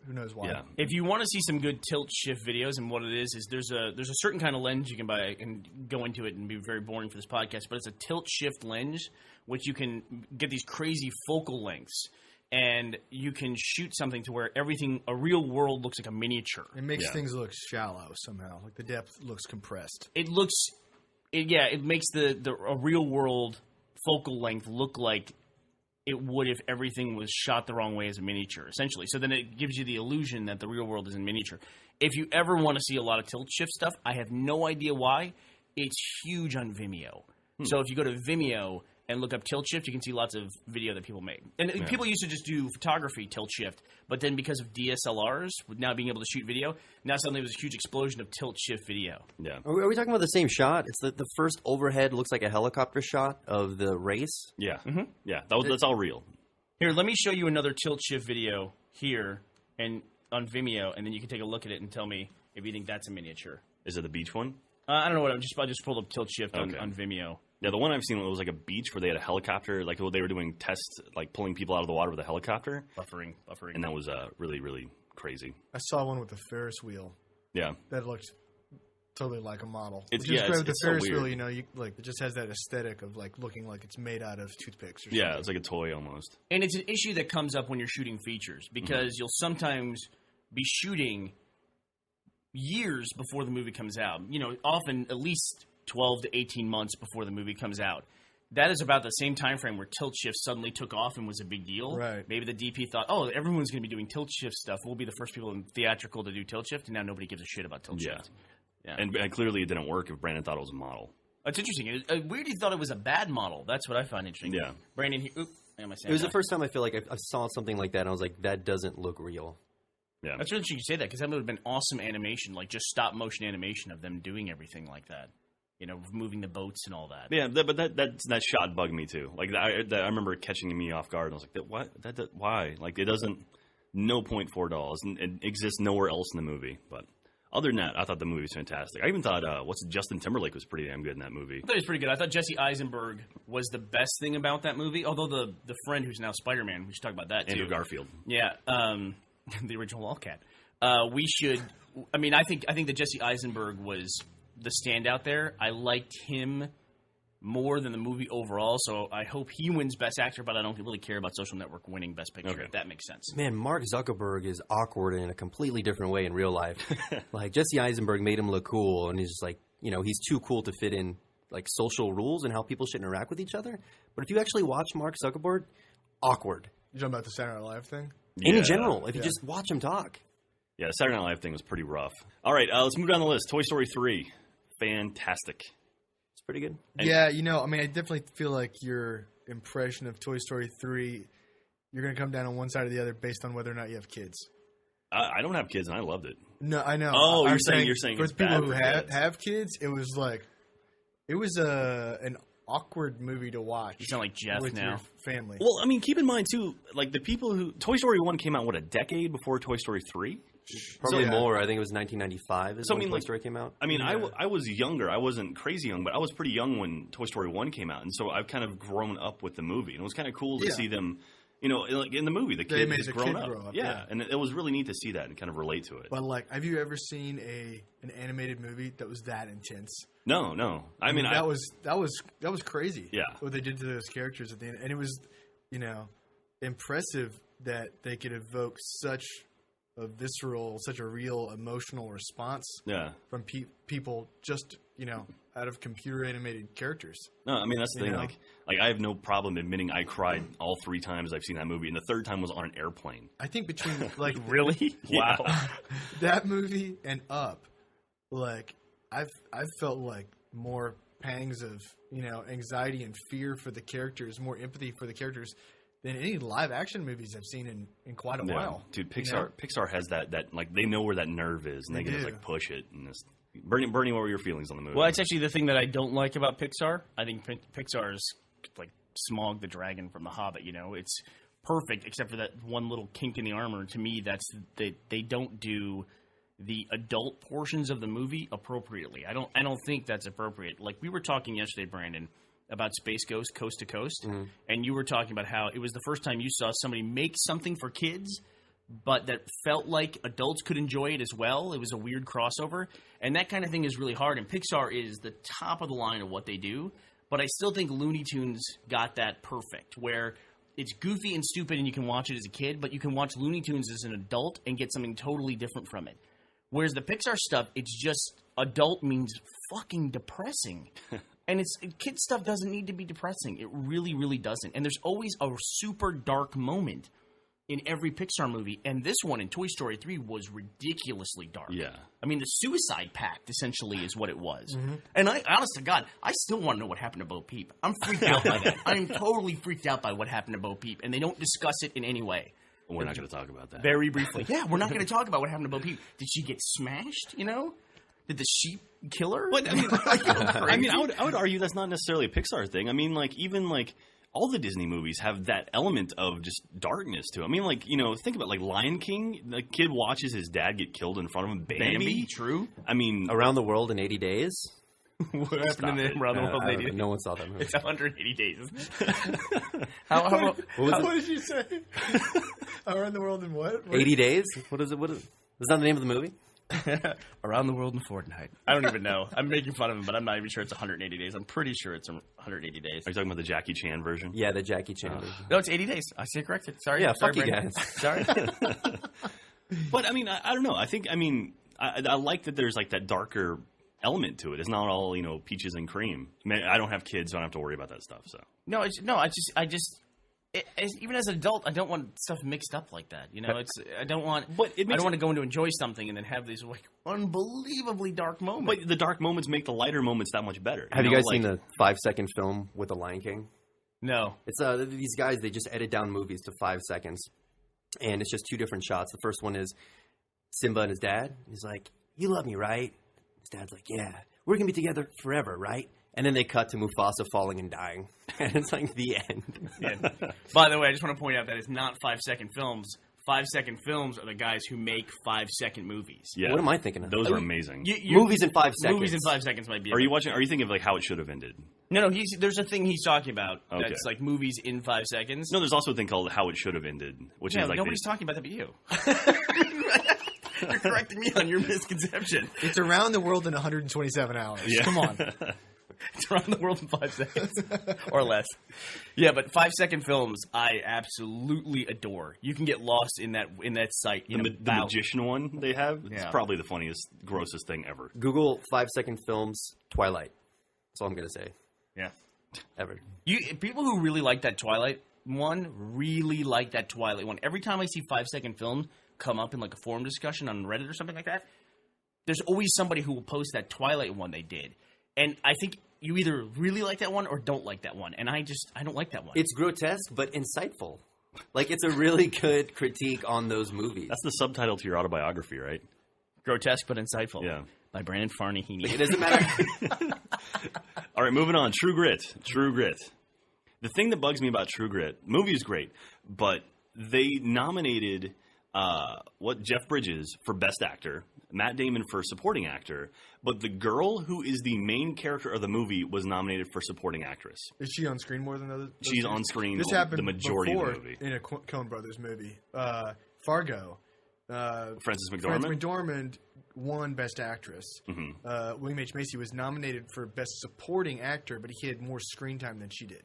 who knows why. yeah. If you want to see some good tilt shift videos, and what it is there's a certain kind of lens you can buy and go into it and be very boring for this podcast, but it's a tilt shift lens which you can get these crazy focal lengths, and you can shoot something to where a real world looks like a miniature. It makes Yeah. things look shallow somehow. Like the depth looks compressed. It makes a real world focal length look like it would if everything was shot the wrong way as a miniature, essentially. So then it gives you the illusion that the real world is in miniature. If you ever want to see a lot of tilt shift stuff, I have no idea why. It's huge on Vimeo. So if you go to Vimeo and look up tilt shift, you can see lots of video that people make. And people used to just do photography tilt shift, but then because of DSLRs, with now being able to shoot video, now suddenly there's a huge explosion of tilt shift video. Yeah, Are we talking about the same shot? It's the first overhead looks like a helicopter shot of the race. yeah, yeah. That's all real. Here, let me show you another tilt shift video here and on Vimeo, and then you can take a look at it and tell me if you think that's a miniature. Is it the beach one? I don't know what I just pulled up tilt shift Okay. on Vimeo. Yeah, the one I've seen was like a beach where they had a helicopter, they were doing tests, pulling people out of the water with a helicopter, Buffering. and that was really, really crazy. I saw one with a Ferris wheel Yeah, that looked totally like a model. It's- Which is yeah, great it's- with the it's so Ferris weird. wheel, it just has that aesthetic of looking like it's made out of toothpicks or something. yeah, it's like a toy almost. And it's an issue that comes up when you're shooting features because you'll sometimes be shooting years before the movie comes out. Often at least 12 to 18 months before the movie comes out. That is about the same time frame where tilt shift suddenly took off and was a big deal. Right. Maybe the DP thought, oh, everyone's going to be doing tilt shift stuff. We'll be the first people in theatrical to do tilt shift, and now nobody gives a shit about tilt Yeah. shift. Yeah. And clearly it didn't work if Brandon thought it was a model. It's interesting. Weird he thought it was a bad model. That's what I find interesting. Yeah. Brandon, am I saying It was that? the first time I feel like I saw something like that, and I was like, that doesn't look real. Yeah. That's really interesting you say that because that would have been awesome animation, like just stop motion animation of them doing everything like that. Moving the boats and all that. Yeah, but that shot bugged me too. I remember catching me off guard. And I was like, "What? Why? It doesn't no $0.4, and it exists nowhere else in the movie. But other than that, I thought the movie was fantastic. I even thought Justin Timberlake was pretty damn good in that movie. I thought he was pretty good. I thought Jesse Eisenberg was the best thing about that movie. Although the friend who's now Spider-Man, we should talk about that too. Andrew Garfield. Yeah, the original Wildcat. We should. I mean, I think that Jesse Eisenberg was the standout there. I liked him more than the movie overall, so I hope he wins Best Actor, but I don't really care about Social Network winning Best Picture, Okay. if that makes sense. Man, Mark Zuckerberg is awkward in a completely different way in real life. Like, Jesse Eisenberg made him look cool, and he's just like, he's too cool to fit in, like, social rules and how people should interact with each other. But if you actually watch Mark Zuckerberg, awkward. You're talking about the Saturday Night Live thing? In general, if you just watch him talk. Yeah, the Saturday Night Live thing was pretty rough. All right, let's move down the list. Toy Story 3. Fantastic. It's pretty good. Yeah, I mean, I definitely feel like your impression of Toy Story 3, you're going to come down on one side or the other based on whether or not you have kids. I don't have kids, and I loved it. No, I know. Oh, I'm you're saying for it's people bad who for have kids. kids, it was an awkward movie to watch. You sound like Jeff with now. your family. Well, I mean, keep in mind, too, like, the people who... Toy Story 1 came out, a decade before Toy Story 3? Probably Yeah. more. I think it was 1995 is So, I when mean, Toy like- Story came out. I mean, Yeah. I was younger. I wasn't crazy young, but I was pretty young when Toy Story 1 came out. And so I've kind of grown up with the movie. And it was kind of cool to Yeah. see them, like in the movie, the They kid made has the grown kid up. grow up, Yeah. yeah. And it was really neat to see that and kind of relate to it. But, like, have you ever seen an animated movie that was that intense? No. I mean, that was crazy. Yeah. What they did to those characters at the end, and it was, impressive that they could evoke such a visceral, such a real emotional response yeah. from people just out of computer animated characters. No, I mean, that's the You thing. know? Like I have no problem admitting I cried all 3 times I've seen that movie. And the third time was on an airplane. I think between like Really? Yeah. Wow. that movie and Up, like I've felt like more pangs of anxiety and fear for the characters, more empathy for the characters than any live action movies I've seen in quite a Yeah. while. Dude, Pixar has that like they know where that nerve is and they can just do. like push it and just Bernie, what were your feelings on the movie? Well, it's actually the thing that I don't like about Pixar. I think Pixar's like Smaug the dragon from The Hobbit. It's perfect except for that one little kink in the armor. To me, that's they don't do the adult portions of the movie appropriately. I don't think that's appropriate. Like we were talking yesterday, Brandon, about Space Ghost Coast to Coast, and you were talking about how it was the first time you saw somebody make something for kids, but that felt like adults could enjoy it as well. It was a weird crossover, and that kind of thing is really hard, and Pixar is the top of the line of what they do, but I still think Looney Tunes got that perfect, where it's goofy and stupid and you can watch it as a kid, but you can watch Looney Tunes as an adult and get something totally different from it. Whereas the Pixar stuff, it's just adult means fucking depressing. And kid stuff doesn't need to be depressing. It really, really doesn't. And there's always a super dark moment in every Pixar movie. And this one in Toy Story 3 was ridiculously dark. Yeah. I mean, the Suicide Pact essentially is what it was. And honest to God, I still want to know what happened to Bo Peep. I'm freaked out by that. I'm totally freaked out by what happened to Bo Peep. And they don't discuss it in any way. We're not going to talk about that. Very briefly. Yeah, we're not going to talk about what happened to Bo Peep. Did she get smashed, Did the sheep kill her? But I mean, I would argue that's not necessarily a Pixar thing. I mean, like even like all the Disney movies have that element of just darkness to it. I mean, like think about like Lion King. The kid watches his dad get killed in front of him. Bambi, True. I mean, Around the World in 80 Days. What happened in around the world in 80 days? No one saw that movie. It's 180 days. how What did you say? Around the world in what? 80 Days? What is it? Is that the name of the movie? Around the world in a fortnight. I don't even know. I'm making fun of him, but I'm not even sure it's 180 days. I'm pretty sure it's 180 days. are you talking about the Jackie Chan version? Yeah, the Jackie Chan version. No, it's 80 days. I stand corrected. Sorry. Yeah, Sorry, fuck you Brandon. guys. Sorry. But I mean, I don't know. I like that there's like that darker element to it. It's not all peaches and cream. I don't have kids, so I don't have to worry about that stuff. So even as an adult, I don't want stuff mixed up like that. I don't want to go in to enjoy something and then have these like unbelievably dark moments. But the dark moments make the lighter moments that much better. Have you guys seen the 5-second film with The Lion King? No. It's these guys, they just edit down movies to 5 seconds. And it's just 2 different shots. The first one is Simba and his dad. He's like, "You love me, right?" His dad's like, "Yeah. We're going to be together forever, right?" And then they cut to Mufasa falling and dying. And it's like the end. Yeah. By the way, I just want to point out that it's not 5-second films. 5 Second Films are the guys who make 5 second movies. Yeah. What am I thinking of? Those are amazing. Movies in 5 seconds. Movies in 5 seconds might be. Are you watching? Are you thinking of like How It Should Have Ended? No. There's a thing he's talking about Okay. that's like movies in 5 seconds. No, there's also a thing called How It Should Have Ended, which Yeah, is like nobody's talking about that but you. You're correcting me on your misconception. It's around the world in 127 hours. Yeah. Come on. It's around the world in 5 seconds or less. Yeah, but 5 Second Films, I absolutely adore. You can get lost in that site. the magician one they have. It's Yeah. probably the funniest, grossest thing ever. Google 5 Second Films Twilight. That's all I'm going to say. Yeah. Ever. People who really like that Twilight one really like that Twilight one. Every time I see 5 Second Films come up in like a forum discussion on Reddit or something like that, there's always somebody who will post that Twilight one they did. And I think you either really like that one or don't like that one. And I don't like that one. It's grotesque, but insightful. Like, it's a really good critique on those movies. That's the subtitle to your autobiography, right? Grotesque but insightful. Yeah. By Brandon Farnahini. It doesn't matter. All right, moving on. True Grit. True Grit. The thing that bugs me about True Grit, movie is great, but they nominated Jeff Bridges for Best Actor, Matt Damon for Supporting Actor, but the girl who is the main character of the movie was nominated for Supporting Actress. Is she on screen more than those? She's on screen This happened the majority before of the movie. in a Coen Brothers movie. Fargo. Frances McDormand? Frances McDormand won Best Actress. Mm-hmm. William H. Macy was nominated for Best Supporting Actor, but he had more screen time than she did.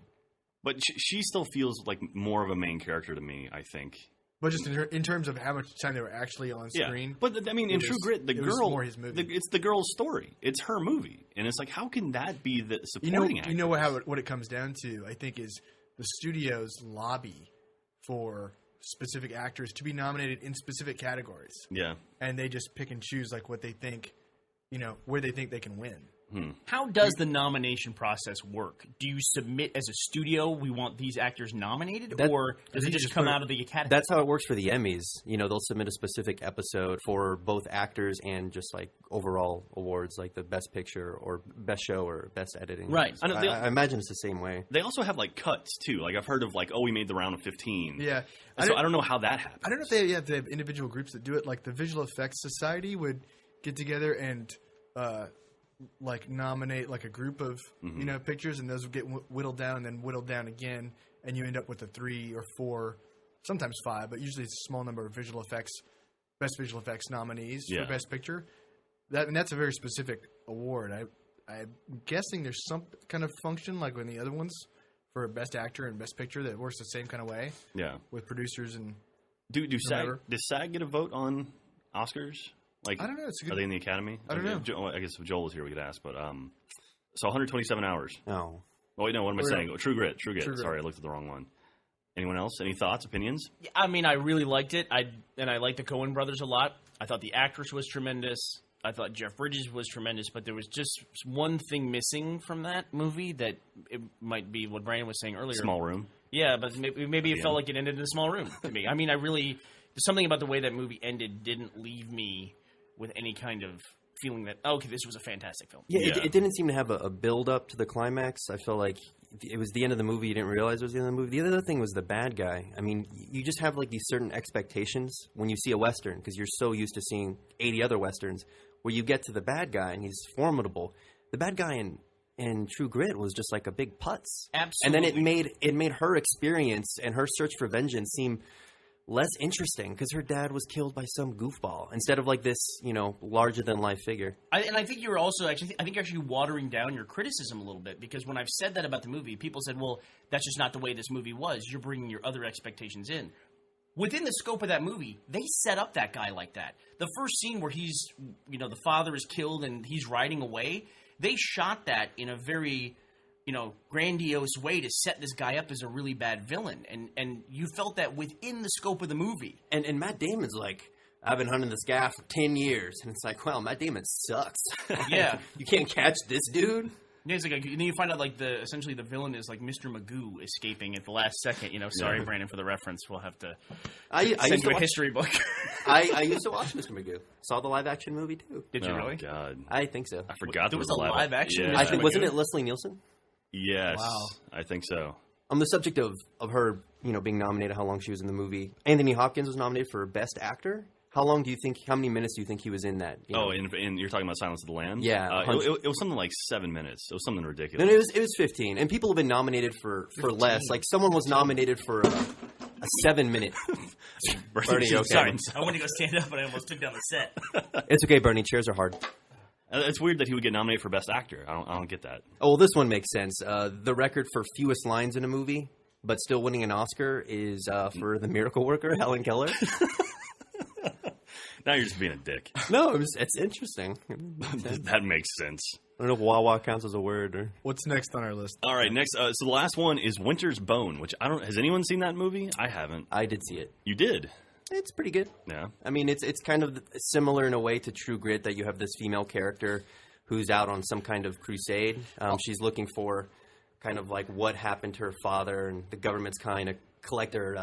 But she still feels like more of a main character to me, I think. But just in terms of how much time they were actually on screen. Yeah. But I mean, in True Grit, the it was girl, more his movie. it's the girl's story. It's her movie, and it's like, how can that be the supporting actress? You know what it comes down to, I think, is the studios lobby for specific actors to be nominated in specific categories. Yeah. And they just pick and choose like what they think, where they think they can win. How does the nomination process work? Do you submit as a studio, we want these actors nominated, or does it just come out of the Academy? That's how it works for the Emmys. They'll submit a specific episode for both actors and just like overall awards, like the Best Picture or Best Show or Best Editing. Right. So I imagine it's the same way. They also have like cuts too. Like I've heard of like, we made the round of 15. Yeah. So I don't know how that happens. I don't know if they have individual groups that do it. Like the Visual Effects Society would get together and like nominate like a group of pictures, and those would get whittled down and then whittled down again, and you end up with a 3 or 4, sometimes 5, but usually it's a small number of best visual effects nominees for Best Picture. That's a very specific award. I'm guessing there's some kind of function like in the other ones for Best Actor and Best Picture that works the same kind of way. Yeah. With producers and does SAG get a vote on Oscars? Like, I don't know. It's a good, are they in the Academy? I don't know. I guess if Joel was here, we could ask. But so 127 hours. Oh. Oh wait, no. What am I saying? no. True Grit. True Grit. Sorry, I looked at the wrong one. Anyone else? Any thoughts, opinions? I mean, I really liked it. I like the Coen brothers a lot. I thought the actress was tremendous. I thought Jeff Bridges was tremendous, but there was just one thing missing from that movie that it might be what Brandon was saying earlier. Small room. Yeah, but maybe it felt like it ended in a small room to me. I mean, something about the way that movie ended didn't leave me with any kind of feeling that, okay, this was a fantastic film. Yeah, it didn't seem to have a build-up to the climax. I felt like it was the end of the movie. You didn't realize it was the end of the movie. The other thing was the bad guy. I mean, you just have like these certain expectations when you see a Western because you're so used to seeing 80 other Westerns where you get to the bad guy and he's formidable. The bad guy in True Grit was just like a big putz. Absolutely. And then it made her experience and her search for vengeance seem less interesting because her dad was killed by some goofball instead of like this, larger than life figure. I think you're also actually watering down your criticism a little bit because when I've said that about the movie, people said, well, that's just not the way this movie was. You're bringing your other expectations in. Within the scope of that movie, they set up that guy like that. The first scene where he's, the father is killed and he's riding away, they shot that in a very grandiose way to set this guy up as a really bad villain. And you felt that within the scope of the movie. And Matt Damon's like, I've been hunting this guy for 10 years. And it's like, well, Matt Damon sucks. Yeah. You can't catch this dude. Yeah, it's like, and then you find out like essentially the villain is like Mr. Magoo escaping at the last second. Sorry, Brandon, for the reference. We'll have to send you a history book. I used to watch Mr. Magoo. Saw the live action movie too. Did you really? Oh, God. I think so. I forgot there was a live action. Yeah. I think, wasn't it Leslie Nielsen? Yes. Wow. I think so. On the subject of her, being nominated, how long she was in the movie, Anthony Hopkins was nominated for Best Actor. How many minutes do you think he was in that? And you're talking about Silence of the Lambs? Yeah. It was something like 7 minutes. It was something ridiculous. No, it was 15. And people have been nominated for less. Like, someone was nominated for a 7-minute. Bernie, okay. Sorry, I wanted to go stand up, but I almost took down the set. It's okay, Bernie. Chairs are hard. It's weird that he would get nominated for Best Actor. I don't get that. Oh, well, this one makes sense. The record for fewest lines in a movie, but still winning an Oscar, is for The Miracle Worker, Helen Keller. Now you're just being a dick. No, it's interesting. That makes sense. I don't know if Wawa counts as a word. Or... What's next on our list? All right, next. So the last one is Winter's Bone, which has anyone seen that movie? I haven't. I did see it. You did? It's pretty good. Yeah. I mean, it's kind of similar in a way to True Grit, that you have this female character who's out on some kind of crusade. She's looking for kind of like what happened to her father, and the government's kind of collect her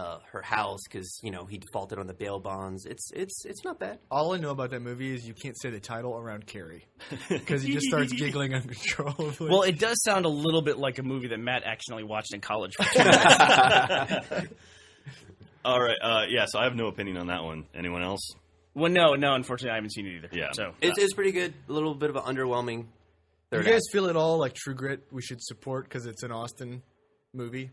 house because he defaulted on the bail bonds. It's not bad. All I know about that movie is you can't say the title around Carrie because he just starts giggling uncontrollably. Well, it does sound a little bit like a movie that Matt accidentally watched in college. For 2 minutes. All right. Yeah. So I have no opinion on that one. Anyone else? Well, no. Unfortunately, I haven't seen it either. Yeah. So it's pretty good. A little bit of an underwhelming. Do you guys feel at all like True Grit we should support because it's an Austin movie?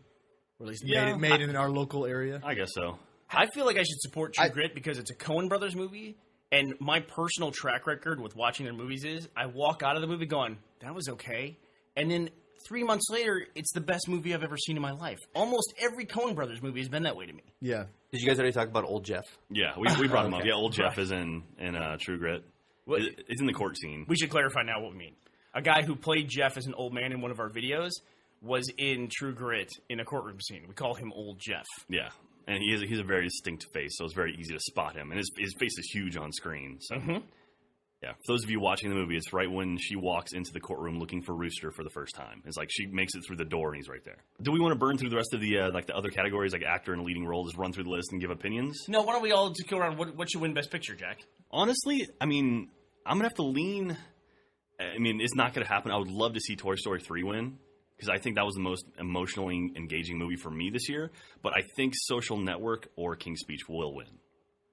Or at least made in our local area. I guess so. I feel like I should support True Grit because it's a Coen Brothers movie, and my personal track record with watching their movies is I walk out of the movie going, that was okay, and then 3 months later, it's the best movie I've ever seen in my life. Almost every Coen Brothers movie has been that way to me. Yeah. Did you guys already talk about Old Jeff? Yeah, we brought him up. Yeah, Old Jeff is in True Grit. It's in the court scene. We should clarify now what we mean. A guy who played Jeff as an old man in one of our videos was in True Grit in a courtroom scene. We call him Old Jeff. Yeah, and he's a very distinct face, so it's very easy to spot him. And his face is huge on screen. So, yeah, for those of you watching the movie, it's right when she walks into the courtroom looking for Rooster for the first time. It's like she makes it through the door and he's right there. Do we want to burn through the rest of the the other categories, like actor and leading role, just run through the list and give opinions? No, why don't we all just go around? What should win Best Picture, Jack? Honestly, I mean, I'm gonna have to lean. I mean, it's not going to happen. I would love to see Toy Story 3 win because I think that was the most emotionally engaging movie for me this year. But I think Social Network or King's Speech will win.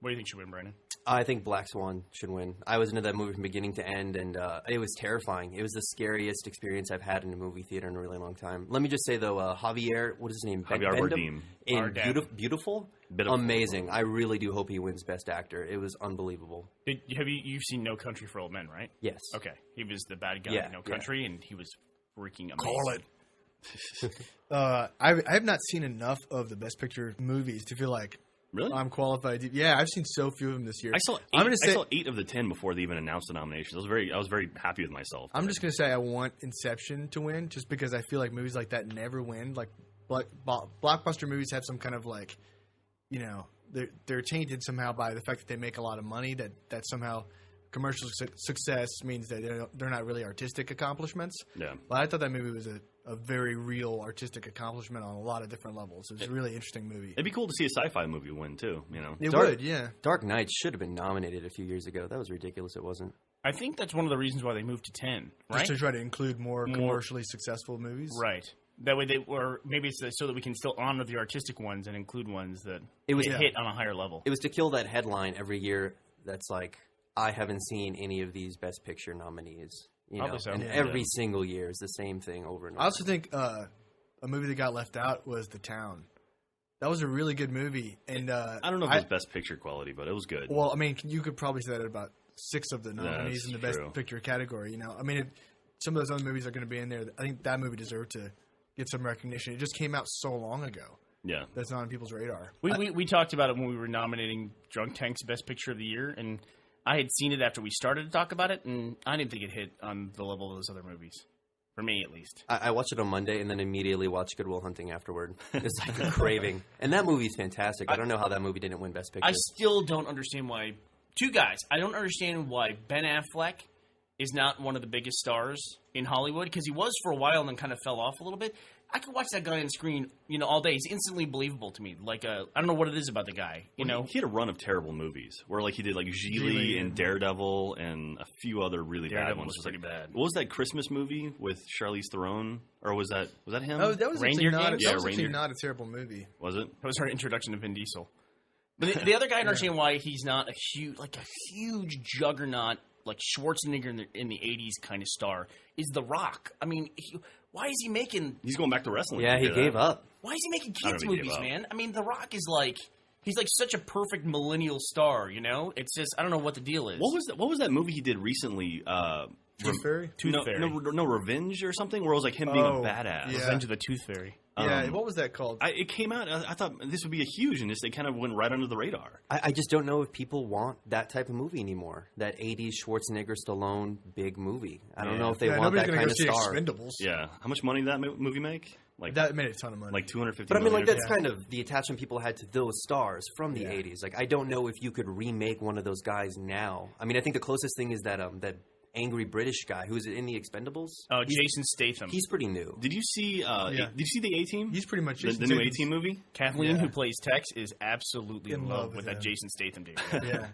What do you think should win, Brandon? I think Black Swan should win. I was into that movie from beginning to end, and it was terrifying. It was the scariest experience I've had in a movie theater in a really long time. Let me just say, though, Javier, what is his name? Javier Bardem. In Beautiful? Amazing. I really do hope he wins Best Actor. It was unbelievable. You've seen No Country for Old Men, right? Yes. Okay. He was the bad guy in No Country, and he was freaking amazing. Call it. I have not seen enough of the Best Picture movies to feel like really I'm qualified. Yeah, I've seen so few of them this year. I saw 8 of the 10 before they even announced the nominations. I was very happy with myself. I'm just gonna say I want Inception to win, just because I feel like movies like that never win. Like blockbuster movies have some kind of like, they're tainted somehow by the fact that they make a lot of money. That somehow commercial success means that they're not really artistic accomplishments. Yeah. But I thought that movie was a very real artistic accomplishment on a lot of different levels. It was a really interesting movie. It'd be cool to see a sci-fi movie win too. It would, yeah. Dark Knight should have been nominated a few years ago. That was ridiculous. It wasn't. I think that's one of the reasons why they moved to 10, right? Just to try to include more commercially successful movies. Right. That way maybe it's so that we can still honor the artistic ones and include ones that hit on a higher level. It was to kill that headline every year that's like, I haven't seen any of these Best Picture nominees. And every single year is the same thing over and over. I also think a movie that got left out was The Town. That was a really good movie, and I don't know if it was Best Picture quality, but it was good. Well, I mean, you could probably say that about 6 of the nominees in the Best Picture category. I mean, some of those other movies are going to be in there. I think that movie deserved to get some recognition. It just came out so long ago. Yeah, that's not on people's radar. We talked about it when we were nominating Drunk Tank's Best Picture of the Year, and I had seen it after we started to talk about it, and I didn't think it hit on the level of those other movies. For me, at least. I watched it on Monday and then immediately watched Good Will Hunting afterward. It's like a craving. And that movie's fantastic. I don't know how that movie didn't win Best Picture. I still don't understand why... Two guys. I don't understand why Ben Affleck is not one of the biggest stars in Hollywood, because he was for a while and then kind of fell off a little bit. I could watch that guy on screen, all day. He's instantly believable to me. Like, I don't know what it is about the guy. You know, he had a run of terrible movies where like he did like Gigli and Daredevil and a few other really bad ones. Was pretty bad. What was that Christmas movie with Charlize Theron? Or was that him? Oh, that was Reindeer actually Games? actually not a terrible movie. Was it? That was her introduction to Vin Diesel. But the other guy, I understand why he's not a huge juggernaut like Schwarzenegger in the 80s kind of star, is The Rock. I mean, why is he making... He's going back to wrestling. Yeah, he gave up. Why is he making kids movies, man? I mean, The Rock is like... He's like such a perfect millennial star, you know? It's just... I don't know what the deal is. What was that movie he did recently? Tooth Fairy? No, Revenge or something? Where it was like him being a badass. Yeah. Revenge of the Tooth Fairy. Yeah, what was that called? It came out, I thought this would be a huge, and they kind of went right under the radar. I just don't know if people want that type of movie anymore. That 80s Schwarzenegger, Stallone, big movie. I don't know if they want that kind of star. Expendables. Yeah. How much money did that movie make? Like that made a ton of money. Like $250 But I mean, like, million? that's kind of the attachment people had to those stars from the 80s. Like, I don't know if you could remake one of those guys now. I mean, I think the closest thing is that angry British guy who's in the Expendables. Oh, Jason Statham. He's pretty new. Did you see? Did you see the A-Team? He's pretty much the new A-Team movie. Kathleen, who plays Tex, is absolutely in love with him. that Jason Statham dude. Yeah,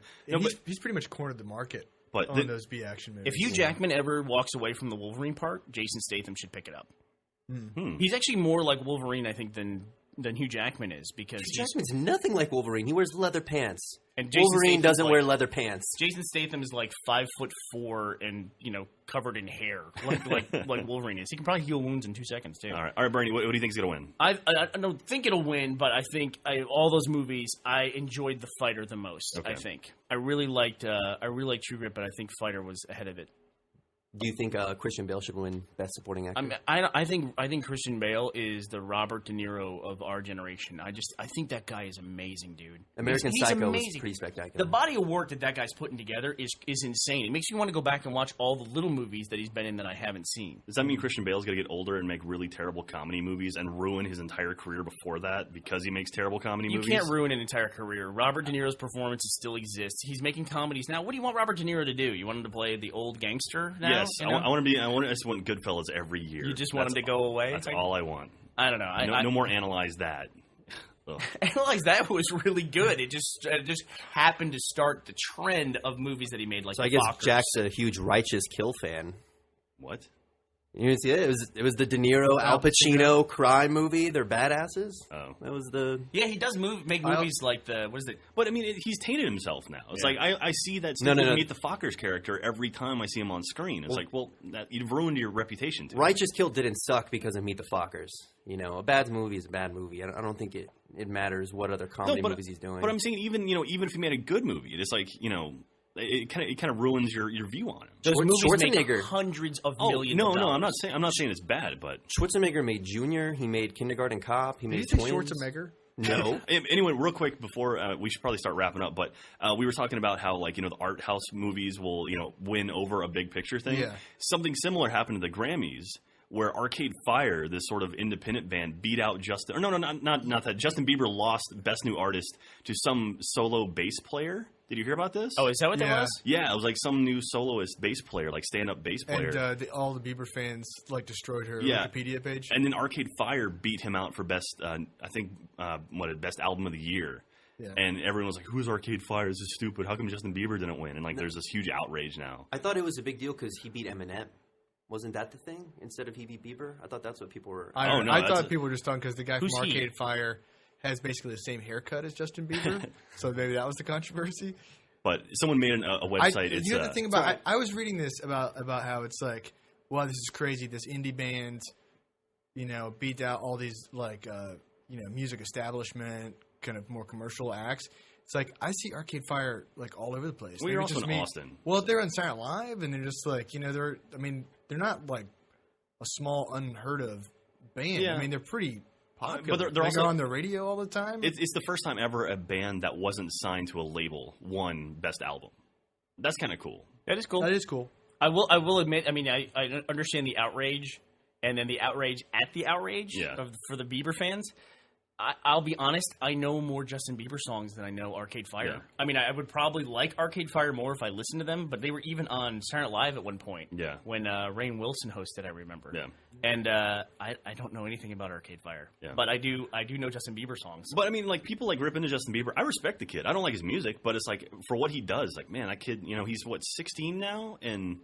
he's pretty much cornered the market on those B action movies. If Hugh Jackman ever walks away from the Wolverine part, Jason Statham should pick it up. He's actually more like Wolverine, I think, than Hugh Jackman is, because Hugh Jackman's nothing like Wolverine. He wears leather pants. And Jason Wolverine Statham's doesn't wear leather pants. Jason Statham is like 5'4" and covered in hair, like Wolverine is. He can probably heal wounds in 2 seconds too. All right, Bernie. What do you think's gonna win? I don't think it'll win, but I think all those movies I enjoyed The Fighter the most. Okay. I think I really liked True Grit, but I think Fighter was ahead of it. Do you think Christian Bale should win Best Supporting Actor? I think Christian Bale is the Robert De Niro of our generation. I think that guy is amazing, dude. American He's Psycho amazing. was pretty spectacular. The body of work that guy's putting together is insane. It makes you want to go back and watch all the little movies that he's been in that I haven't seen. Does that mean Christian Bale's gonna get older and make really terrible comedy movies and ruin his entire career before that because he makes terrible comedy movies? You can't ruin an entire career. Robert De Niro's performances still exist. He's making comedies now. What do you want Robert De Niro to do? You want him to play the old gangster now? Yes, I just want Goodfellas every year. You just want him to go away? That's all I want. I don't know. No more Analyze That. Analyze That was really good. It just happened to start the trend of movies that he made. Like, so I guess Fockers. Jack's a huge Righteous Kill fan. What? You didn't see it? It was the De Niro, Al Pacino crime movie. They're badasses. Oh, that was the. Yeah, he does make movies like the what is it? But I mean, he's tainted himself now. It's like I see that Meet the Fockers character every time I see him on screen. It's you've ruined your reputation. Righteous Kill didn't suck because of Meet the Fockers. You know, a bad movie is a bad movie. I don't think it matters what other comedy movies he's doing. But I'm saying even if he made a good movie, it's like it kind of ruins your view on him. Those movies make Schwarzenegger hundreds of millions. No, of dollars. I'm not saying it's bad, but Schwarzenegger made Junior. He made Kindergarten Cop. He made Twins. Schwarzenegger? No. Anyway, real quick before we should probably start wrapping up, but we were talking about how the art house movies will win over a big picture thing. Yeah. Something similar happened to the Grammys, where Arcade Fire, this sort of independent band, beat out Justin. Or not that. Justin Bieber lost Best New Artist to some solo bass player. Did you hear about this? Oh, is that what that was? Yeah, it was like some new soloist bass player, like stand-up bass player. And all the Bieber fans destroyed her Wikipedia page. And then Arcade Fire beat him out for best, best album of the year. Yeah. And everyone was like, "Who's Arcade Fire? This is stupid. How come Justin Bieber didn't win?" And there's this huge outrage now. I thought it was a big deal because he beat Eminem. Wasn't that the thing? Instead of he beat Bieber? I thought that's what people were... I thought people were just stunned because the guy from Arcade Fire has basically the same haircut as Justin Bieber. So maybe that was the controversy. But someone made a website. The thing about I was reading this about how it's like, wow, this is crazy. This indie band, beat out all these music establishment kind of more commercial acts. It's like I see Arcade Fire all over the place. Well, you're also in Austin. Well, they're on Saturday Night Live, and they're just they're not like a small unheard of band. Yeah. I mean, they're pretty popular. But they're also on the radio all the time. It's the first time ever a band that wasn't signed to a label won Best Album. That's kind of cool. That is cool. That is cool. I will admit. I mean, I understand the outrage, and then the outrage at the outrage for the Bieber fans. I'll be honest, I know more Justin Bieber songs than I know Arcade Fire. Yeah. I mean, I would probably like Arcade Fire more if I listened to them, but they were even on Saturday Night Live at one point. Yeah. When Rainn Wilson hosted, I remember. Yeah. And I don't know anything about Arcade Fire. Yeah. But I do know Justin Bieber songs. But I mean, like, people like rip into Justin Bieber. I respect the kid. I don't like his music, but it's like, for what he does, like, man, that kid, he's what, 16 now, and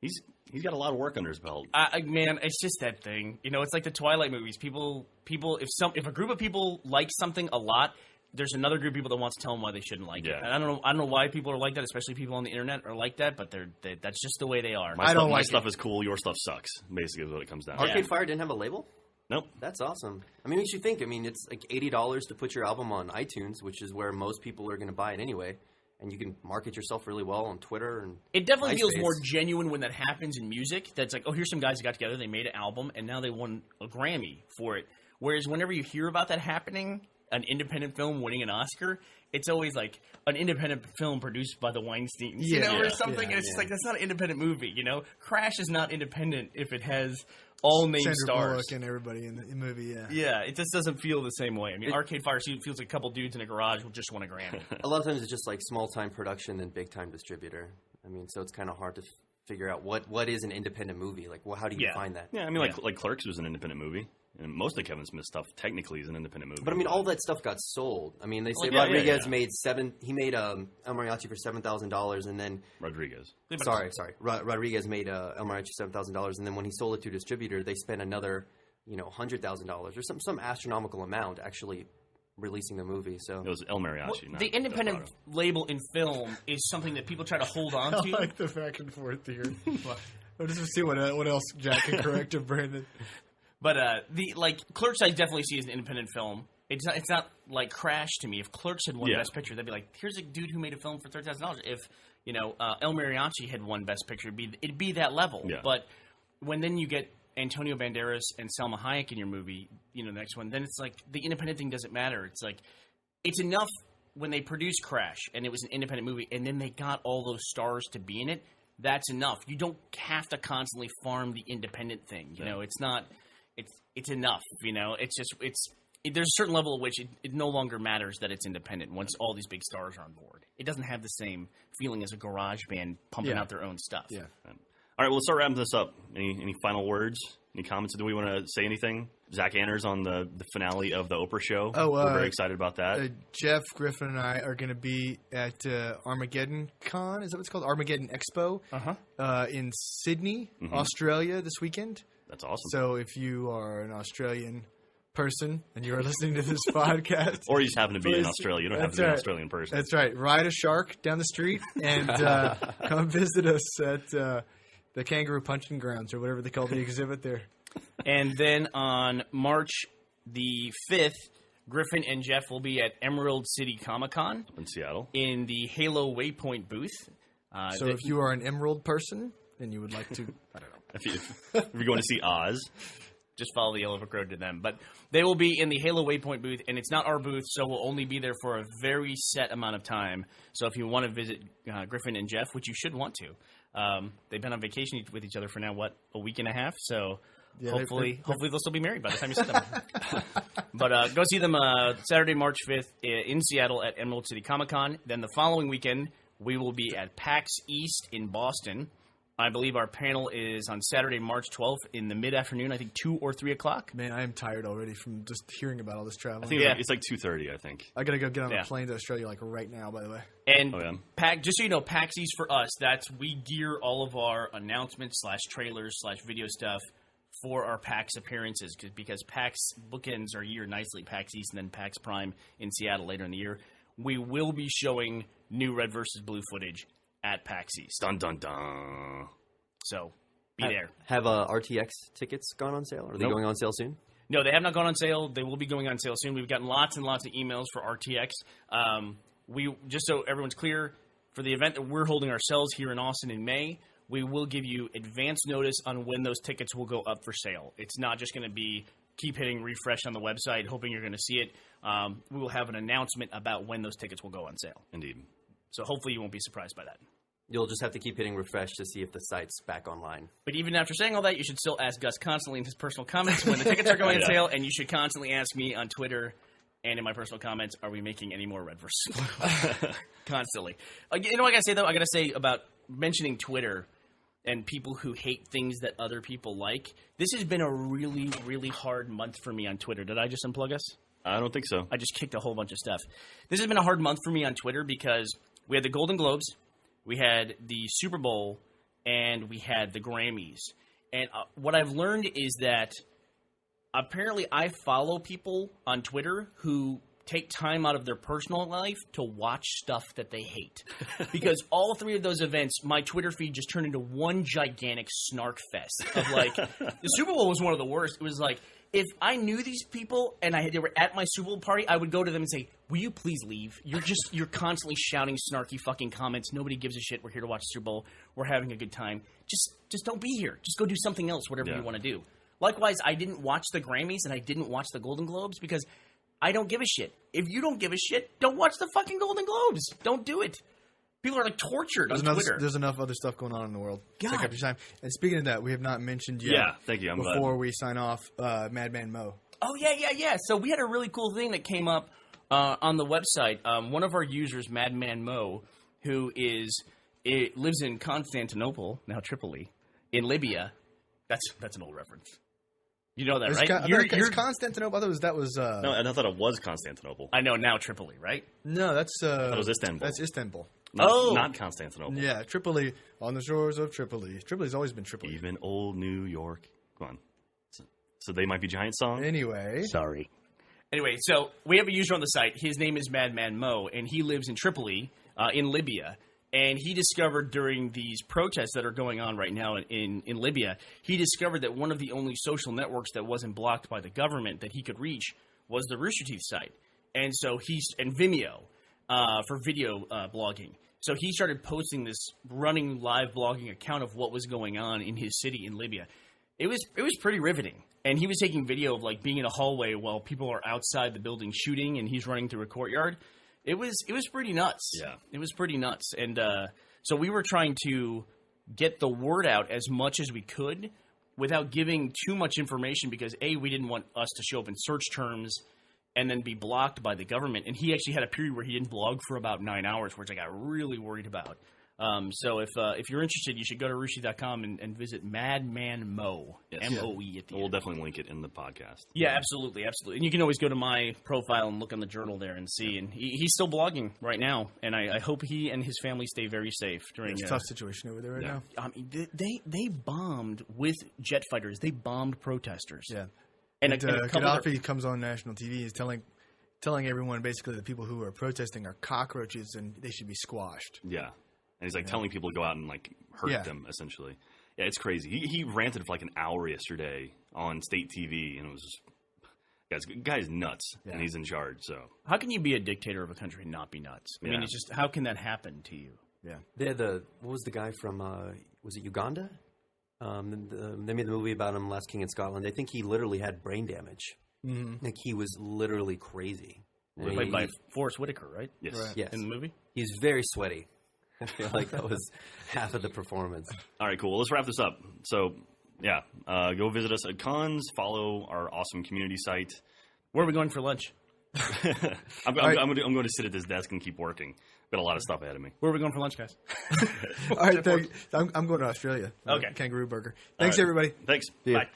he's got a lot of work under his belt. Man, it's just that thing. It's like the Twilight movies. People, if a group of people like something a lot, there's another group of people that wants to tell them why they shouldn't like it. And I don't know why people are like that, especially people on the internet are like that. But that's just the way they are. My stuff is cool. Your stuff sucks. Basically, is what it comes down to. Arcade Fire didn't have a label? Nope. That's awesome. I mean, what you think? I mean, it's like $80 to put your album on iTunes, which is where most people are going to buy it anyway. And you can market yourself really well on Twitter. And it definitely feels MySpace. more genuine when that happens in music. That's like, oh, here's some guys that got together, they made an album, and now they won a Grammy for it. Whereas whenever you hear about that happening, an independent film winning an Oscar, it's always like an independent film produced by the Weinsteins, or something. And it's just like, that's not an independent movie, Crash is not independent if it has all named Sandra stars. Bullock and everybody in the movie, Yeah, it just doesn't feel the same way. I mean, Arcade Fire feels like a couple dudes in a garage who just won a Grammy. A lot of times it's just like small-time production and big-time distributor. I mean, so it's kind of hard to figure out what is an independent movie. Like, well, how do you define that? Yeah, I mean, like Clerks was an independent movie. And most of Kevin Smith stuff technically is an independent movie. But I mean, all that stuff got sold. I mean, they say Rodriguez made El Mariachi for $7,000, and then Rodriguez. Rodriguez made El Mariachi $7,000, and then when he sold it to a distributor, they spent another, $100,000 or some astronomical amount actually releasing the movie. So it was El Mariachi. The independent label in film is something that people try to hold on I to. like the back and forth here. Let's just see what else Jack can correct of Brandon. But Clerks, I definitely see as an independent film. It's not like Crash to me. If Clerks had won Best Picture, they'd be like, here's a dude who made a film for $30,000. If El Mariachi had won Best Picture, it'd be that level. Yeah. But when then you get Antonio Banderas and Salma Hayek in your movie, the next one, then it's like the independent thing doesn't matter. It's like it's enough when they produced Crash and it was an independent movie, and then they got all those stars to be in it. That's enough. You don't have to constantly farm the independent thing. It's not. It's enough, It's just there's a certain level at which it no longer matters that it's independent once all these big stars are on board. It doesn't have the same feeling as a garage band pumping out their own stuff. Yeah. All right, well, let's start wrapping this up. Any final words? Any comments? Do we want to say anything? Zach Anders on the finale of the Oprah show. We're very excited about that. Jeff, Griffin, and I are going to be at Armageddon Con. Is that what it's called? Armageddon Expo in Sydney, Australia this weekend. That's awesome. So if you are an Australian person and you are listening to this podcast, or you just happen to be in Australia, you don't have to be an Australian person. That's right. Ride a shark down the street and come visit us at the Kangaroo Punching Grounds or whatever they call the exhibit there. And then on March the 5th, Griffin and Jeff will be at Emerald City Comic Con in Seattle in the Halo Waypoint booth. So if you are an Emerald person and you would like to, I don't know. If you're going to see Oz, just follow the Yellow Brick Road to them. But they will be in the Halo Waypoint booth, and it's not our booth, so we'll only be there for a very set amount of time. So if you want to visit Griffin and Jeff, which you should want to, they've been on vacation with each other for now, a week and a half? So hopefully they'll still be married by the time you see them. But go see them Saturday, March 5th in Seattle at Emerald City Comic Con. Then the following weekend, we will be at PAX East in Boston. I believe our panel is on Saturday, March 12th in the mid-afternoon, I think 2 or 3 o'clock. Man, I am tired already from just hearing about all this traveling. I think it's like 2:30, I think. I got to go get on a plane to Australia right now, by the way. And just so you know, PAX East for us, we gear all of our announcements /trailers /video stuff for our PAX appearances because PAX bookends our year nicely, PAX East and then PAX Prime in Seattle later in the year. We will be showing new Red vs. Blue footage at PAX East. Dun, dun, dun. So, be there. Have RTX tickets gone on sale? Are they going on sale soon? No, they have not gone on sale. They will be going on sale soon. We've gotten lots and lots of emails for RTX. Just so everyone's clear, for the event that we're holding ourselves here in Austin in May, we will give you advance notice on when those tickets will go up for sale. It's not just going to be keep hitting refresh on the website, hoping you're going to see it. We will have an announcement about when those tickets will go on sale. Indeed. So hopefully you won't be surprised by that. You'll just have to keep hitting refresh to see if the site's back online. But even after saying all that, you should still ask Gus constantly in his personal comments when the tickets are going on sale, and you should constantly ask me on Twitter And in my personal comments, are we making any more red versus blue? Constantly. You know what I gotta say, though? I gotta say about mentioning Twitter and people who hate things that other people like. This has been a really, really hard month for me on Twitter. Did I just unplug us? I don't think so. I just kicked a whole bunch of stuff. This has been a hard month for me on Twitter because we had the Golden Globes, we had the Super Bowl, and we had the Grammys. And what I've learned is that apparently I follow people on Twitter who take time out of their personal life to watch stuff that they hate. Because all three of those events, my Twitter feed just turned into one gigantic snark fest of like, the Super Bowl was one of the worst. It was like, if I knew these people and they were at my Super Bowl party, I would go to them and say, will you please leave? You're constantly shouting snarky fucking comments. Nobody gives a shit. We're here to watch the Super Bowl. We're having a good time. Just don't be here. Just go do something else, whatever you want to do. Likewise, I didn't watch the Grammys and I didn't watch the Golden Globes because I don't give a shit. If you don't give a shit, don't watch the fucking Golden Globes. Don't do it. People are like tortured on Twitter. There's enough other stuff going on in the world. God. Take up your time. And speaking of that, we have not mentioned yet. Yeah, thank you. I'm before glad. we sign off, Madman Mo. Oh, yeah. So we had a really cool thing that came up on the website. One of our users, Madman Mo, who lives in Constantinople, now Tripoli, in Libya. That's an old reference. You know that, right? It's Constantinople. I thought that was. No, I thought it was Constantinople. I know, now Tripoli, right? No, that's. That was Istanbul. That's Istanbul. Not Constantinople. Yeah, Tripoli, on the shores of Tripoli. Tripoli's always been Tripoli. Even old New York. Come on. So they might be Giant Song? Anyway. Sorry. Anyway, so we have a user on the site. His name is Madman Mo, and he lives in Tripoli, in Libya. And he discovered during these protests that are going on right now in Libya, he discovered that one of the only social networks that wasn't blocked by the government that he could reach was the Rooster Teeth site. And so and Vimeo for video blogging. So he started posting this running live blogging account of what was going on in his city in Libya. It was pretty riveting. And he was taking video of like being in a hallway while people are outside the building shooting and he's running through a courtyard. It was pretty nuts. Yeah. It was pretty nuts. And so we were trying to get the word out as much as we could without giving too much information because, A, we didn't want us to show up in search terms and then be blocked by the government. And he actually had a period where he didn't blog for about 9 hours, which I got really worried about. So if you're interested, you should go to Rushi.com and visit Madman Mo, Yes. M-O-E at the We'll end. definitely link it in the podcast. Yeah, absolutely. And you can always go to my profile and look on the journal there and see. And he's still blogging right now, and I hope he and his family stay very safe during. It's a tough situation over there right now. I mean, they bombed with jet fighters. They bombed protesters. Yeah. and Gaddafi comes on national TV. He's telling everyone basically the people who are protesting are cockroaches and they should be squashed. Yeah. And he's like telling people to go out and like hurt them essentially. Yeah, it's crazy. He ranted for like an hour yesterday on state TV, and it was just, guy's nuts, and he's in charge. So How can you be a dictator of a country and not be nuts? I mean, it's just how can that happen to you? Yeah. They had what was the guy from, was it Uganda? They made the movie about him, Last King in Scotland. I think he literally had brain damage. Mm-hmm. Like he was literally crazy. Played by Forrest Whitaker, right? yes. Right. Yes. In the movie? He's very sweaty. I feel like that was half of the performance. All right, cool. Well, let's wrap this up. So, yeah, go visit us at Cons. Follow our awesome community site. Where are we going for lunch? I'm going to sit at this desk and keep working. Got a lot of stuff ahead of me. Where are we going for lunch, guys? All right, I'm going to Australia. Okay. Kangaroo burger. Thanks, everybody. Thanks. See ya. Bye.